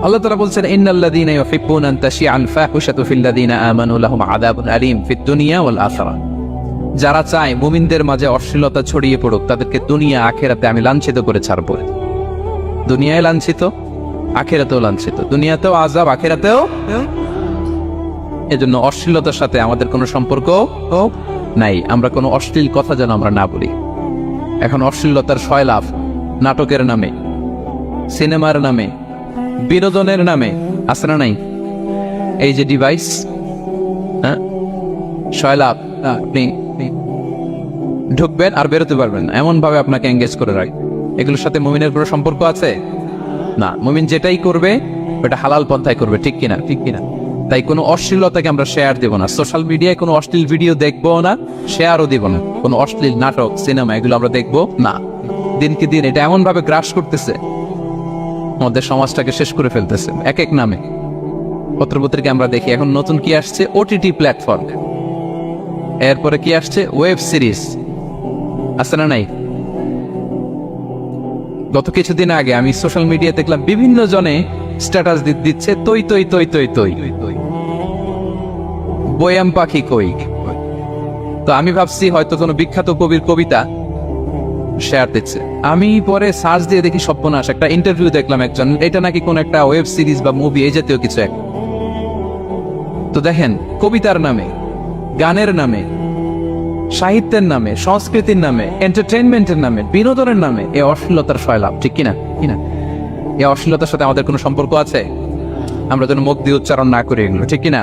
আল্লাহ তাআলা বলছেন ইন্নাল্লাযীনা ইউহিব্বুনা আন তাশিআল ফাহিশাতু ফিল্লাযীনা আমানু লাহুম আযাবুন আলীম ফিদ দুনিয়া ওয়াল আখিরাহ। যারা চায় মুমিনদের মাঝে অশ্লীলতা ছড়িয়ে পড়ুক, তাদেরকে দুনিয়া আখিরাতে আমি লাঞ্ছিত করে ছাড়ব। দুনিয়ায় লাঞ্ছিত, আখিরাতেও লাঞ্ছিত। দুনিয়াতেও আযাব, আখিরাতেও। এজন্য অশ্লীলতার সাথে আমাদের কোনো সম্পর্ক নাই। আমরা কোনো অশ্লীল কথা যেন আমরা না বলি। এখন অশ্লীলতার সয়লাভ নাটকের নামে, সিনেমার নামে, বিনোদনের নামে, আছে না নাই? এই যে ডিভাইস, হ্যাঁ, সয়লাভ, আপনি ঢুকবেন আর বেরোতে পারবেন না, এমন ভাবে আপনাকে এঙ্গেজ করে রাখবে। এগুলোর সাথে মুমিনের কোনো সম্পর্ক আছে না। মুমিন যেটাই করবে ওটা হালাল পন্থায় করবে, ঠিক কিনা? ঠিক কিনা? তাই কোনো অশ্লীলতাকে আমরা শেয়ার দেব না। সোশ্যাল মিডিয়ায় কোনো অশ্লীল ভিডিও দেখবো না, শেয়ারও দিব না। কোনো অশ্লীল নাটক, সিনেমা এগুলো আমরা দেখবো না। দিনকে দিন এটা এমন ভাবে গ্রাস করতেছে, আমাদের সমাজটাকে শেষ করে ফেলতেছে এক এক নামে। পত্রপত্রিকা আমরা দেখি এখন নতুন কি আসছে, ওটিটি প্ল্যাটফর্ম। এরপরে কি আসছে, ওয়েব সিরিজ, আছে না নাই? গত কিছুদিন আগে আমি সোশ্যাল মিডিয়া দেখলাম বিভিন্ন জনে স্ট্যাটাস দিচ্ছে তৈ তৈ তৈ তৈ তৈ, বয়াম পাখি কই। তো আমি ভাবছি হয়তো কোনো বিখ্যাত কবির কবিতা শেয়ার দিচ্ছে। আমি পরে সার্চ দিয়ে দেখি সর্বনাশ, একটা ইন্টারভিউ দেখলাম একজন, এটা নাকি কোন একটা ওয়েব সিরিজ বা মুভি এই জাতীয় কিছু এক। তো দেখেন, কবিতার নামে, গানের নামে, সাহিত্যের নামে, সংস্কৃতির নামে, এন্টারটেইনমেন্টের নামে, বিনোদনের নামে এই অশ্লীলতার ফয়লাভ, ঠিক কিনা? কিনা এই অশ্লীলতার সাথে আমাদের কোনো সম্পর্ক আছে? আমরা যেন মুখ দিয়ে উচ্চারণ না করি এগুলো, ঠিক কিনা?